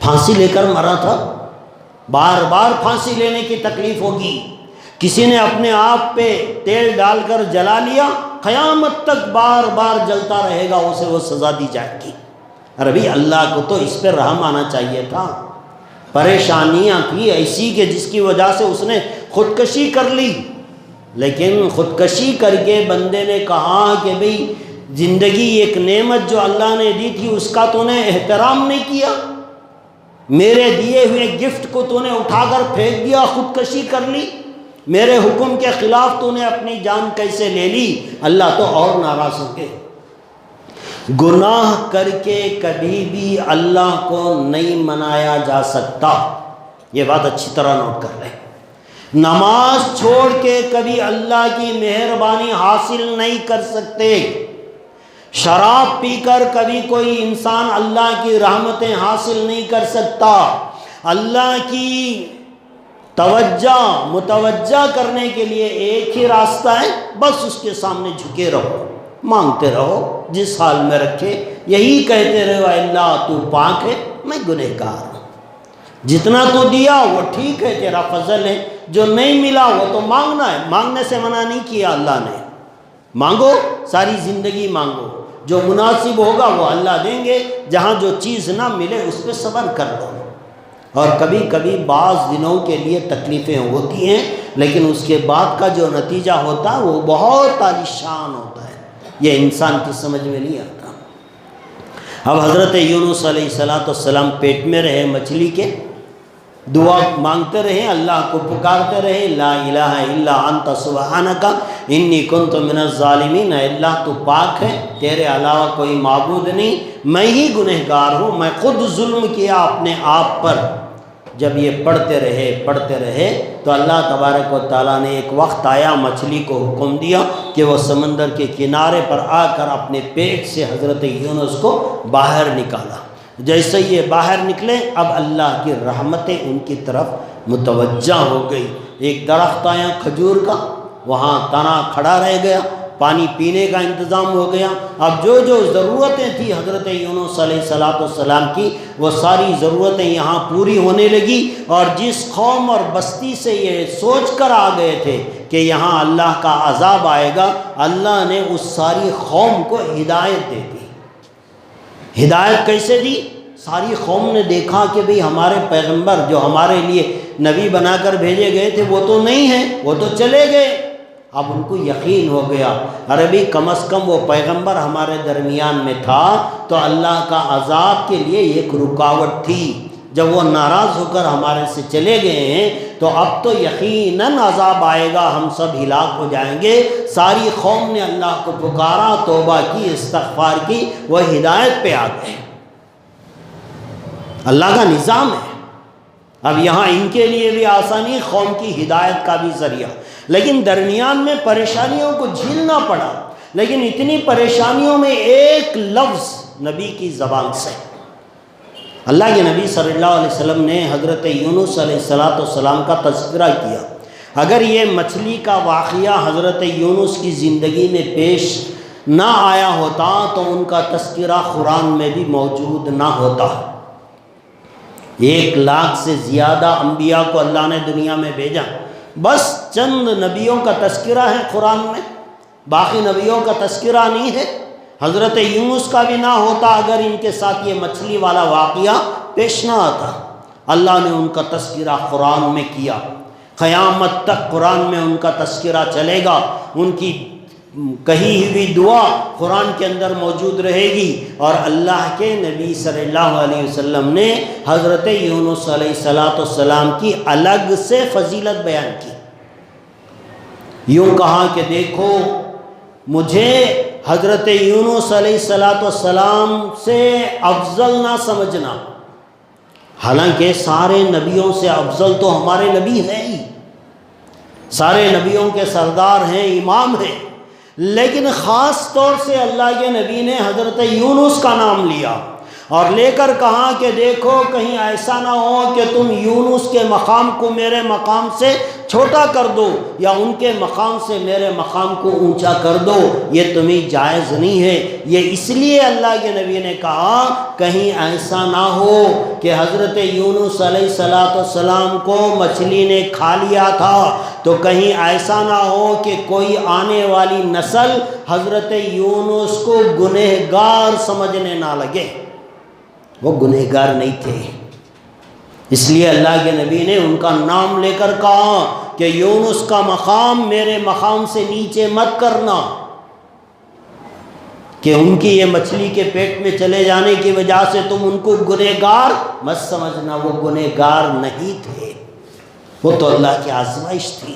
پھانسی لے کر مرا تھا، بار بار پھانسی لینے کی تکلیف ہوگی، کسی نے اپنے آپ پہ تیل ڈال کر جلا لیا، قیامت تک بار بار جلتا رہے گا، اسے وہ سزا دی جائے گی۔ ارے اللہ کو تو اس پہ رحم آنا چاہیے تھا، پریشانیاں تھی ایسی کہ جس کی وجہ سے اس نے خودکشی کر لی، لیکن خودکشی کر کے بندے نے کہا کہ بھئی زندگی ایک نعمت جو اللہ نے دی تھی اس کا تو نے احترام نہیں کیا، میرے دیے ہوئے گفٹ کو تو نے اٹھا کر پھینک دیا، خودکشی کر لی، میرے حکم کے خلاف تو نے اپنی جان کیسے لے لی۔ اللہ تو اور ناراض ہو گئے۔ گناہ کر کے کبھی بھی اللہ کو نہیں منایا جا سکتا، یہ بات اچھی طرح نوٹ کر لیں۔ نماز چھوڑ کے کبھی اللہ کی مہربانی حاصل نہیں کر سکتے، شراب پی کر کبھی کوئی انسان اللہ کی رحمتیں حاصل نہیں کر سکتا۔ اللہ کی متوجہ کرنے کے لیے ایک ہی راستہ ہے، بس اس کے سامنے جھکے رہو، مانگتے رہو، جس حال میں رکھے یہی کہتے رہو، اے اللہ تو پاک ہے، میں گنہگار ہوں، جتنا تو دیا وہ ٹھیک ہے، تیرا فضل ہے، جو نہیں ملا وہ تو مانگنا ہے، مانگنے سے منع نہیں کیا اللہ نے، مانگو، ساری زندگی مانگو، جو مناسب ہوگا وہ اللہ دیں گے، جہاں جو چیز نہ ملے اس پہ صبر کر لو۔ اور کبھی کبھی بعض دنوں کے لیے تکلیفیں ہوتی ہیں، لیکن اس کے بعد کا جو نتیجہ ہوتا ہے وہ بہت عالیشان ہوتا ہے، یہ انسان کی سمجھ میں نہیں آتا۔ اب حضرت یونس علیہ السلام پیٹ میں رہے مچھلی کے، دعا مانگتے رہے، اللہ کو پکارتے رہے، لا الہ الا انت سبحانک انی کنت من الظالمین، اے اللہ تو پاک ہے، تیرے علاوہ کوئی معبود نہیں، میں ہی گنہگار ہوں، میں خود ظلم کیا اپنے آپ پر۔ جب یہ پڑھتے رہے تو اللہ تبارک و تعالیٰ نے ایک وقت آیا، مچھلی کو حکم دیا کہ وہ سمندر کے کنارے پر آ کر اپنے پیٹ سے حضرت یونس کو باہر نکالا۔ جیسے یہ باہر نکلے، اب اللہ کی رحمتیں ان کی طرف متوجہ ہو گئی۔ ایک درخت آیا کھجور کا، وہاں تنا کھڑا رہ گیا، پانی پینے کا انتظام ہو گیا۔ اب جو جو ضرورتیں تھیں حضرت یونس علیہ السلام کی، وہ ساری ضرورتیں یہاں پوری ہونے لگی، اور جس قوم اور بستی سے یہ سوچ کر آ گئے تھے کہ یہاں اللہ کا عذاب آئے گا، اللہ نے اس ساری قوم کو ہدایت دے دی۔ ہدایت کیسے دی؟ ساری قوم نے دیکھا کہ بھئی ہمارے پیغمبر جو ہمارے لیے نبی بنا کر بھیجے گئے تھے وہ تو نہیں ہیں، وہ تو چلے گئے۔ اب ان کو یقین ہو گیا، ارے بھی کم از کم وہ پیغمبر ہمارے درمیان میں تھا تو اللہ کا عذاب کے لیے ایک رکاوٹ تھی، جب وہ ناراض ہو کر ہمارے سے چلے گئے ہیں تو اب تو یقیناً عذاب آئے گا، ہم سب ہلاک ہو جائیں گے۔ ساری قوم نے اللہ کو پکارا، توبہ کی، استغفار کی، وہ ہدایت پہ آ گئے۔ اللہ کا نظام ہے۔ اب یہاں ان کے لیے بھی آسانی، قوم کی ہدایت کا بھی ذریعہ، لیکن درمیان میں پریشانیوں کو جھیلنا پڑا۔ لیکن اتنی پریشانیوں میں ایک لفظ نبی کی زبان سے، اللہ کے نبی صلی اللہ علیہ وسلم نے حضرت یونس علیہ السلام کا تذکرہ کیا۔ اگر یہ مچھلی کا واقعہ حضرت یونس کی زندگی میں پیش نہ آیا ہوتا تو ان کا تذکرہ قرآن میں بھی موجود نہ ہوتا۔ 1,00,000 سے زیادہ انبیاء کو اللہ نے دنیا میں بھیجا، بس چند نبیوں کا تذکرہ ہے قرآن میں، باقی نبیوں کا تذکرہ نہیں ہے۔ حضرت یونس کا بھی نہ ہوتا اگر ان کے ساتھ یہ مچھلی والا واقعہ پیش نہ آتا۔ اللہ نے ان کا تذکرہ قرآن میں کیا، قیامت تک قرآن میں ان کا تذکرہ چلے گا، ان کی کہی ہوئی دعا قرآن کے اندر موجود رہے گی۔ اور اللہ کے نبی صلی اللہ علیہ وسلم نے حضرت یونس علیہ السلام کی الگ سے فضیلت بیان کی، یوں کہا کہ دیکھو مجھے حضرت یونس علیہ السلام سے افضل نہ سمجھنا، حالانکہ سارے نبیوں سے افضل تو ہمارے نبی ہیں ہی، سارے نبیوں کے سردار ہیں، امام ہیں، لیکن خاص طور سے اللہ کے نبی نے حضرت یونس کا نام لیا اور لے کر کہا کہ دیکھو کہیں ایسا نہ ہو کہ تم یونس کے مقام کو میرے مقام سے چھوٹا کر دو یا ان کے مقام سے میرے مقام کو اونچا کر دو، یہ تمہیں جائز نہیں ہے۔ یہ اس لیے اللہ کے نبی نے کہا کہیں ایسا نہ ہو کہ حضرت یونس علیہ السلام کو مچھلی نے کھا لیا تھا تو کہیں ایسا نہ ہو کہ کوئی آنے والی نسل حضرت یونس کو گنہگار سمجھنے نہ لگے۔ وہ گنہگار نہیں تھے، اس لیے اللہ کے نبی نے ان کا نام لے کر کہا کہ یونس کا مقام میرے مقام سے نیچے مت کرنا، کہ ان کی یہ مچھلی کے پیٹ میں چلے جانے کی وجہ سے تم ان کو گنہگار مت سمجھنا، وہ گنہگار نہیں تھے، وہ تو اللہ کی آزمائش تھی۔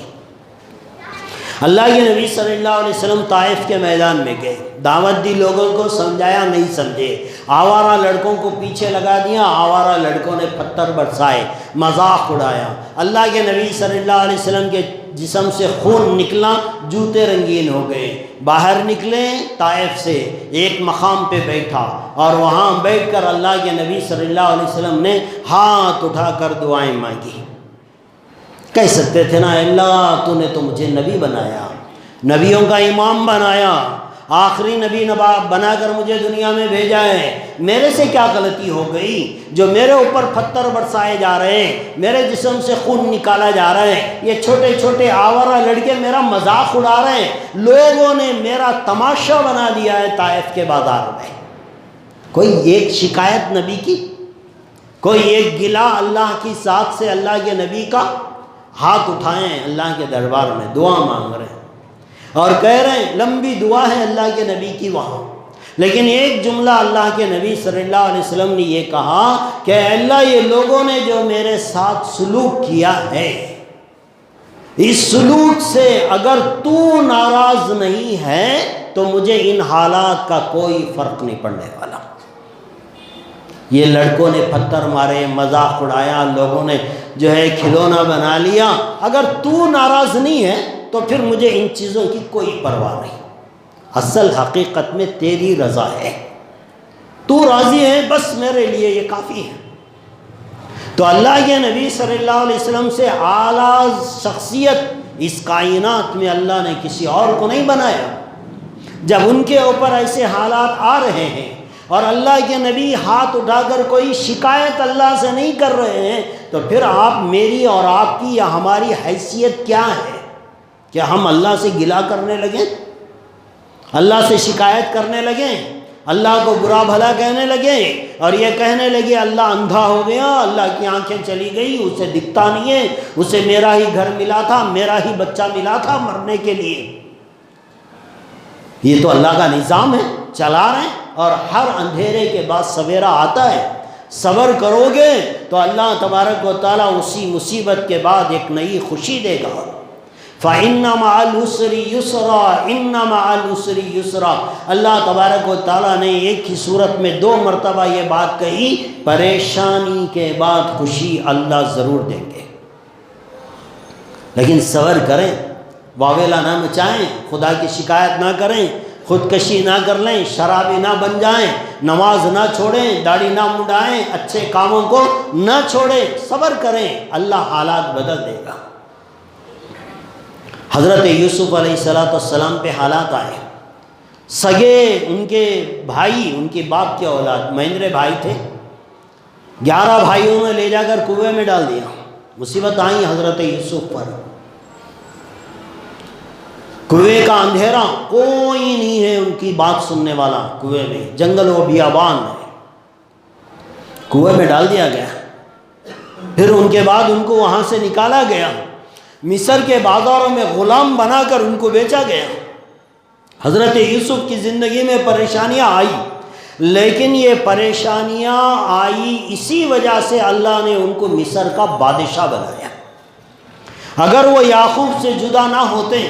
اللہ کے نبی صلی اللہ علیہ وسلم طائف کے میدان میں گئے، دعوت دی، لوگوں کو سمجھایا، نہیں سمجھے، آوارہ لڑکوں کو پیچھے لگا دیا، آوارہ لڑکوں نے پتھر برسائے، مذاق اڑایا۔ اللہ کے نبی صلی اللہ علیہ وسلم کے جسم سے خون نکلا، جوتے رنگین ہو گئے، باہر نکلے طائف سے، ایک مقام پہ بیٹھا اور وہاں بیٹھ کر اللہ کے نبی صلی اللہ علیہ وسلم نے ہاتھ اٹھا کر دعائیں مانگی۔ کہہ سکتے تھے نا اللہ تو نے تو مجھے نبی بنایا، نبیوں کا امام بنایا، آخری نبی بنا کر مجھے دنیا میں بھیجا ہے، میرے سے کیا غلطی ہو گئی جو میرے اوپر پتھر برسائے جا رہے ہیں، میرے جسم سے خون نکالا جا رہا ہے، یہ چھوٹے چھوٹے آورہ لڑکے میرا مذاق اڑا رہے ہیں، لوگوں نے میرا تماشا بنا دیا ہے طائف کے بازار میں۔ کوئی ایک شکایت نبی کی، کوئی ایک گلہ اللہ کی ذات سے، اللہ کے نبی کا؟ ہاتھ اٹھائیں اللہ کے دربار میں، دعا مانگ رہے ہیں اور کہہ رہے ہیں لمبی دعا ہے اللہ کے نبی کی وہاں، لیکن ایک جملہ اللہ کے نبی صلی اللہ علیہ وسلم نے یہ کہا کہ اے اللہ یہ لوگوں نے جو میرے ساتھ سلوک کیا ہے، اس سلوک سے اگر تو ناراض نہیں ہے تو مجھے ان حالات کا کوئی فرق نہیں پڑنے والا۔ یہ لڑکوں نے پتھر مارے، مذاق اڑایا، لوگوں نے جو ہے کھلونا بنا لیا، اگر تو ناراض نہیں ہے تو پھر مجھے ان چیزوں کی کوئی پرواہ نہیں۔ اصل حقیقت میں تیری رضا ہے، تو راضی ہے، بس میرے لیے یہ کافی ہے۔ تو اللہ کے نبی صلی اللہ علیہ وسلم سے اعلیٰ شخصیت اس کائنات میں اللہ نے کسی اور کو نہیں بنایا۔ جب ان کے اوپر ایسے حالات آ رہے ہیں اور اللہ کے نبی ہاتھ اٹھا کر کوئی شکایت اللہ سے نہیں کر رہے ہیں، تو پھر آپ میری اور آپ کی یا ہماری حیثیت کیا ہے کہ ہم اللہ سے گلہ کرنے لگیں، اللہ سے شکایت کرنے لگیں، اللہ کو برا بھلا کہنے لگیں اور یہ کہنے لگے اللہ اندھا ہو گیا، اللہ کی آنکھیں چلی گئی، اسے دکھتا نہیں ہے، اسے میرا ہی گھر ملا تھا، میرا ہی بچہ ملا تھا مرنے کے لیے۔ یہ تو اللہ کا نظام ہے، چلا رہے ہیں، اور ہر اندھیرے کے بعد سویرا آتا ہے۔ صبر کرو گے تو اللہ تبارک و تعالیٰ اسی مصیبت کے بعد ایک نئی خوشی دے گا۔ فَإِنَّ مَعَ الْعُسْرِ يُسْرًا إِنَّ مَعَ الْعُسْرِ يُسْرًا، اللہ تبارک و تعالیٰ نے ایک ہی صورت میں 2 مرتبہ یہ بات کہی، پریشانی کے بعد خوشی اللہ ضرور دیں گے، لیکن صبر کریں، واویلا نہ مچائیں، خدا کی شکایت نہ کریں، خودکشی نہ کر لیں، شرابی نہ بن جائیں، نماز نہ چھوڑیں، داڑھی نہ مڈائیں، اچھے کاموں کو نہ چھوڑیں، صبر کریں، اللہ حالات بدل دے گا۔ حضرت یوسف علیہ السلام پہ حالات آئے، سگے ان کے بھائی، ان کے باپ کے اولاد مہندرے بھائی تھے، 11 بھائیوں نے لے جا کر کنویں میں ڈال دیا، مصیبت آئی حضرت یوسف پر۔ کنویں کا اندھیرا، کوئی نہیں ہے ان کی بات سننے والا، کنویں میں جنگل و بیابان ہے، کنویں میں ڈال دیا گیا۔ پھر ان کے بعد ان کو وہاں سے نکالا گیا، مصر کے بازاروں میں غلام بنا کر ان کو بیچا گیا۔ حضرت یوسف کی زندگی میں پریشانیاں آئی، لیکن یہ پریشانیاں آئی اسی وجہ سے اللہ نے ان کو مصر کا بادشاہ بنایا۔ اگر وہ یعقوب سے جدا نہ ہوتے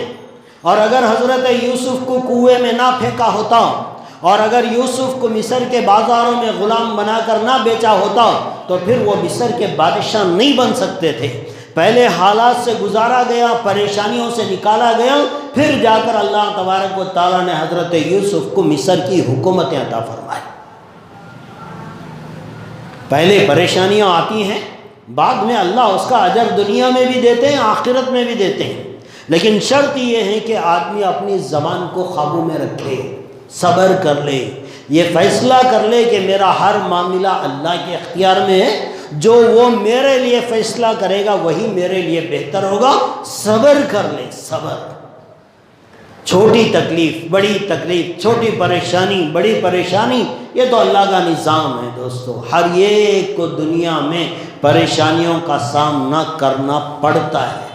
اور اگر حضرت یوسف کو کنویں میں نہ پھینکا ہوتا اور اگر یوسف کو مصر کے بازاروں میں غلام بنا کر نہ بیچا ہوتا تو پھر وہ مصر کے بادشاہ نہیں بن سکتے تھے۔ پہلے حالات سے گزارا گیا، پریشانیوں سے نکالا گیا، پھر جا کر اللہ تبارک و تعالیٰ نے حضرت یوسف کو مصر کی حکومت عطا فرمائی۔ پہلے پریشانیاں آتی ہیں، بعد میں اللہ اس کا اجر دنیا میں بھی دیتے ہیں، آخرت میں بھی دیتے ہیں، لیکن شرط یہ ہے کہ آدمی اپنی زبان کو قابو میں رکھے، صبر کر لے، یہ فیصلہ کر لے کہ میرا ہر معاملہ اللہ کے اختیار میں ہے، جو وہ میرے لیے فیصلہ کرے گا وہی میرے لیے بہتر ہوگا۔ صبر کر لے، صبر، چھوٹی تکلیف بڑی تکلیف، چھوٹی پریشانی بڑی پریشانی، یہ تو اللہ کا نظام ہے دوستو، ہر ایک کو دنیا میں پریشانیوں کا سامنا کرنا پڑتا ہے،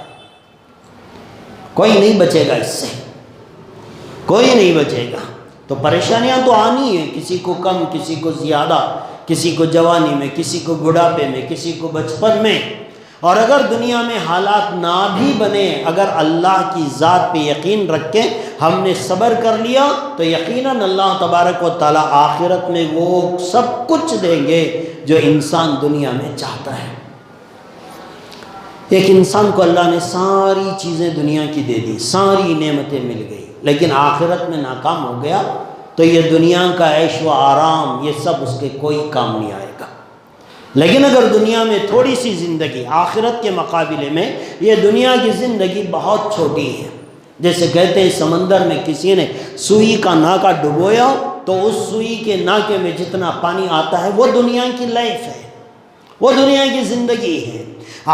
کوئی نہیں بچے گا اس سے، کوئی نہیں بچے گا۔ تو پریشانیاں تو آنی ہیں، کسی کو کم، کسی کو زیادہ، کسی کو جوانی میں، کسی کو بڑھاپے میں، کسی کو بچپن میں۔ اور اگر دنیا میں حالات نہ بھی بنے، اگر اللہ کی ذات پہ یقین رکھ کے ہم نے صبر کر لیا تو یقیناً اللہ تبارک و تعالیٰ آخرت میں وہ سب کچھ دیں گے جو انسان دنیا میں چاہتا ہے۔ ایک انسان کو اللہ نے ساری چیزیں دنیا کی دے دی، ساری نعمتیں مل گئی، لیکن آخرت میں ناکام ہو گیا تو یہ دنیا کا عیش و آرام یہ سب اس کے کوئی کام نہیں آئے گا۔ لیکن اگر دنیا میں تھوڑی سی زندگی، آخرت کے مقابلے میں یہ دنیا کی زندگی بہت چھوٹی ہے۔ جیسے کہتے ہیں سمندر میں کسی نے سوئی کا ناکا ڈبویا تو اس سوئی کے ناکے میں جتنا پانی آتا ہے وہ دنیا کی لائف ہے، وہ دنیا کی زندگی ہے۔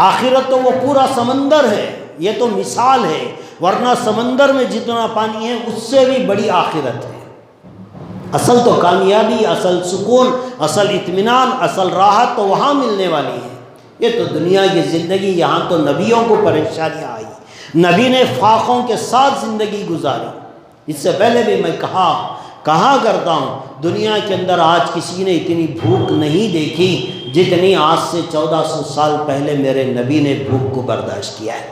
آخرت تو وہ پورا سمندر ہے، یہ تو مثال ہے، ورنہ سمندر میں جتنا پانی ہے اس سے بھی بڑی آخرت ہے۔ اصل تو کامیابی، اصل سکون، اصل اطمینان، اصل راحت تو وہاں ملنے والی ہے۔ یہ تو دنیا کی زندگی، یہاں تو نبیوں کو پریشانیاں آئی، نبی نے فاقوں کے ساتھ زندگی گزاری۔ اس سے پہلے بھی میں کہا کرتا ہوں، دنیا کے اندر آج کسی نے اتنی بھوک نہیں دیکھی جتنی آج سے 1400 سال پہلے میرے نبی نے بھوک کو برداشت کیا ہے۔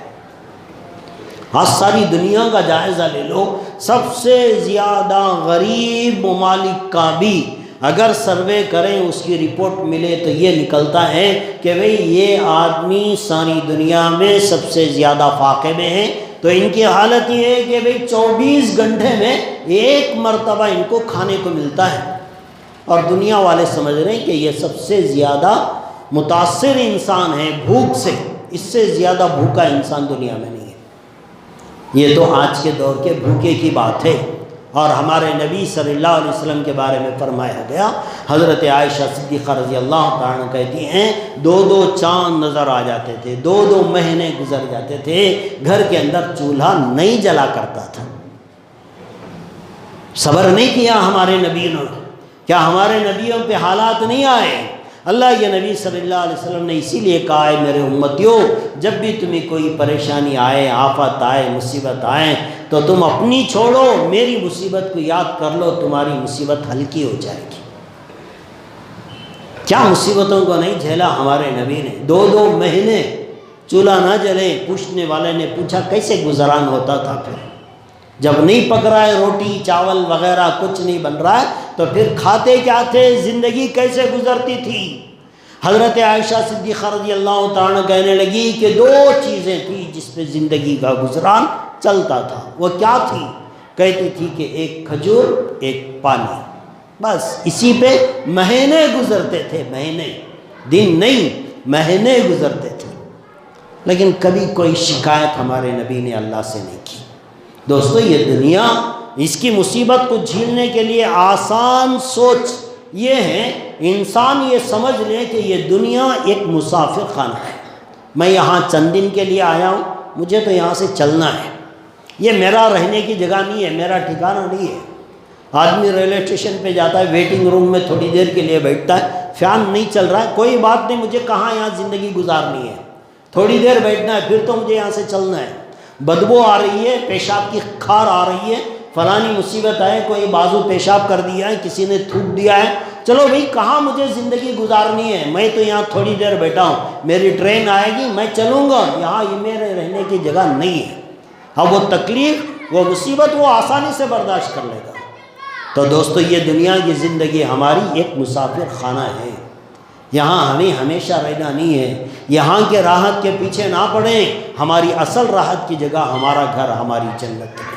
آج ساری دنیا کا جائزہ لے لو، سب سے زیادہ غریب ممالک کا بھی اگر سروے کریں، اس کی رپورٹ ملے تو یہ نکلتا ہے کہ بھئی یہ آدمی ساری دنیا میں سب سے زیادہ فاقے میں ہیں۔ تو ان کی حالت یہ ہے کہ بھئی 24 گھنٹے میں ایک مرتبہ ان کو کھانے کو ملتا ہے، اور دنیا والے سمجھ رہے ہیں کہ یہ سب سے زیادہ متاثر انسان ہے بھوک سے، اس سے زیادہ بھوکا انسان دنیا میں نہیں ہے۔ یہ تو آج کے دور کے بھوکے کی بات ہے، اور ہمارے نبی صلی اللہ علیہ وسلم کے بارے میں فرمایا گیا، حضرت عائشہ صدیقہ رضی اللہ تعالیٰ عنہ کہتی ہیں 2 چاند نظر آ جاتے تھے، 2 مہینے گزر جاتے تھے، گھر کے اندر چولہا نہیں جلا کرتا تھا۔ صبر نہیں کیا ہمارے نبی نے؟ کیا ہمارے نبیوں پہ حالات نہیں آئے؟ اللہ کے نبی صلی اللہ علیہ وسلم نے اسی لیے کہا ہے میرے امتیوں، جب بھی تمہیں کوئی پریشانی آئے، آفت آئے، مصیبت آئے تو تم اپنی چھوڑو، میری مصیبت کو یاد کر لو، تمہاری مصیبت ہلکی ہو جائے گی۔ کیا مصیبتوں کو نہیں جھیلا ہمارے نبی نے؟ 2 مہینے چولہا نہ جلے۔ پوچھنے والے نے پوچھا کیسے گزران ہوتا تھا؟ پھر جب نہیں پک رہا ہے، روٹی چاول وغیرہ کچھ نہیں بن رہا ہے، تو پھر کھاتے کیا تھے؟ زندگی کیسے گزرتی تھی؟ حضرت عائشہ صدیقہ رضی اللہ تعالیٰ کہنے لگی کہ 2 چیزیں تھیں جس پہ زندگی کا گزران چلتا تھا۔ وہ کیا تھی؟ کہتی تھی کہ ایک کھجور، ایک پانی، بس اسی پہ مہینے گزرتے تھے، مہینے، دن نہیں، مہینے گزرتے تھے۔ لیکن کبھی کوئی شکایت ہمارے نبی نے اللہ سے نہیں کی۔ دوستو، یہ دنیا، اس کی مصیبت کو جھیلنے کے لیے آسان سوچ یہ ہے، انسان یہ سمجھ لے کہ یہ دنیا ایک مسافر خانہ ہے، میں یہاں چند دن کے لیے آیا ہوں، مجھے تو یہاں سے چلنا ہے، یہ میرا رہنے کی جگہ نہیں ہے، میرا ٹھکانہ نہیں ہے۔ آدمی ریلوے اسٹیشن پہ جاتا ہے، ویٹنگ روم میں تھوڑی دیر کے لیے بیٹھتا ہے، فین نہیں چل رہا ہے، کوئی بات نہیں، مجھے کہاں یہاں زندگی گزارنی ہے، تھوڑی دیر بیٹھنا ہے، پھر تو مجھے یہاں سے چلنا ہے۔ بدبو آ رہی ہے، پیشاب کی خار آ رہی ہے، فلانی مصیبت ہے، کوئی بازو پیشاب کر دیا ہے، کسی نے تھوک دیا ہے، چلو بھئی کہاں مجھے زندگی گزارنی ہے، میں تو یہاں تھوڑی دیر بیٹھا ہوں، میری ٹرین آئے گی، میں چلوں گا، یہاں یہ میرے رہنے کی جگہ نہیں ہے۔ اب وہ تکلیف، وہ مصیبت وہ آسانی سے برداشت کر لے گا۔ تو دوستو، یہ دنیا کی زندگی ہماری ایک مسافر خانہ ہے، یہاں ہمیں ہمیشہ رہنا نہیں ہے، یہاں کے راحت کے پیچھے نہ پڑیں، ہماری اصل راحت کی جگہ ہمارا گھر، ہماری جنت ہے،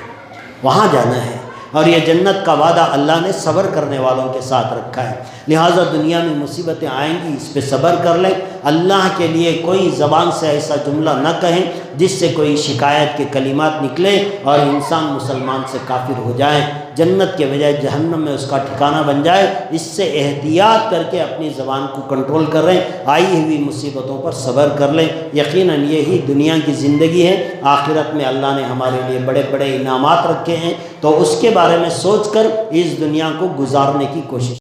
وہاں جانا ہے، اور یہ جنت کا وعدہ اللہ نے صبر کرنے والوں کے ساتھ رکھا ہے۔ لہٰذا دنیا میں مصیبتیں آئیں گی، اس پہ صبر کر لیں، اللہ کے لیے کوئی زبان سے ایسا جملہ نہ کہیں جس سے کوئی شکایت کے کلمات نکلیں اور انسان مسلمان سے کافر ہو جائے، جنت کے بجائے جہنم میں اس کا ٹھکانہ بن جائے۔ اس سے احتیاط کر کے اپنی زبان کو کنٹرول کریں، آئی ہوئی مصیبتوں پر صبر کر لیں۔ یقیناً یہی دنیا کی زندگی ہے، آخرت میں اللہ نے ہمارے لیے بڑے بڑے انعامات رکھے ہیں، تو اس کے بارے میں سوچ کر اس دنیا کو گزارنے کی کوشش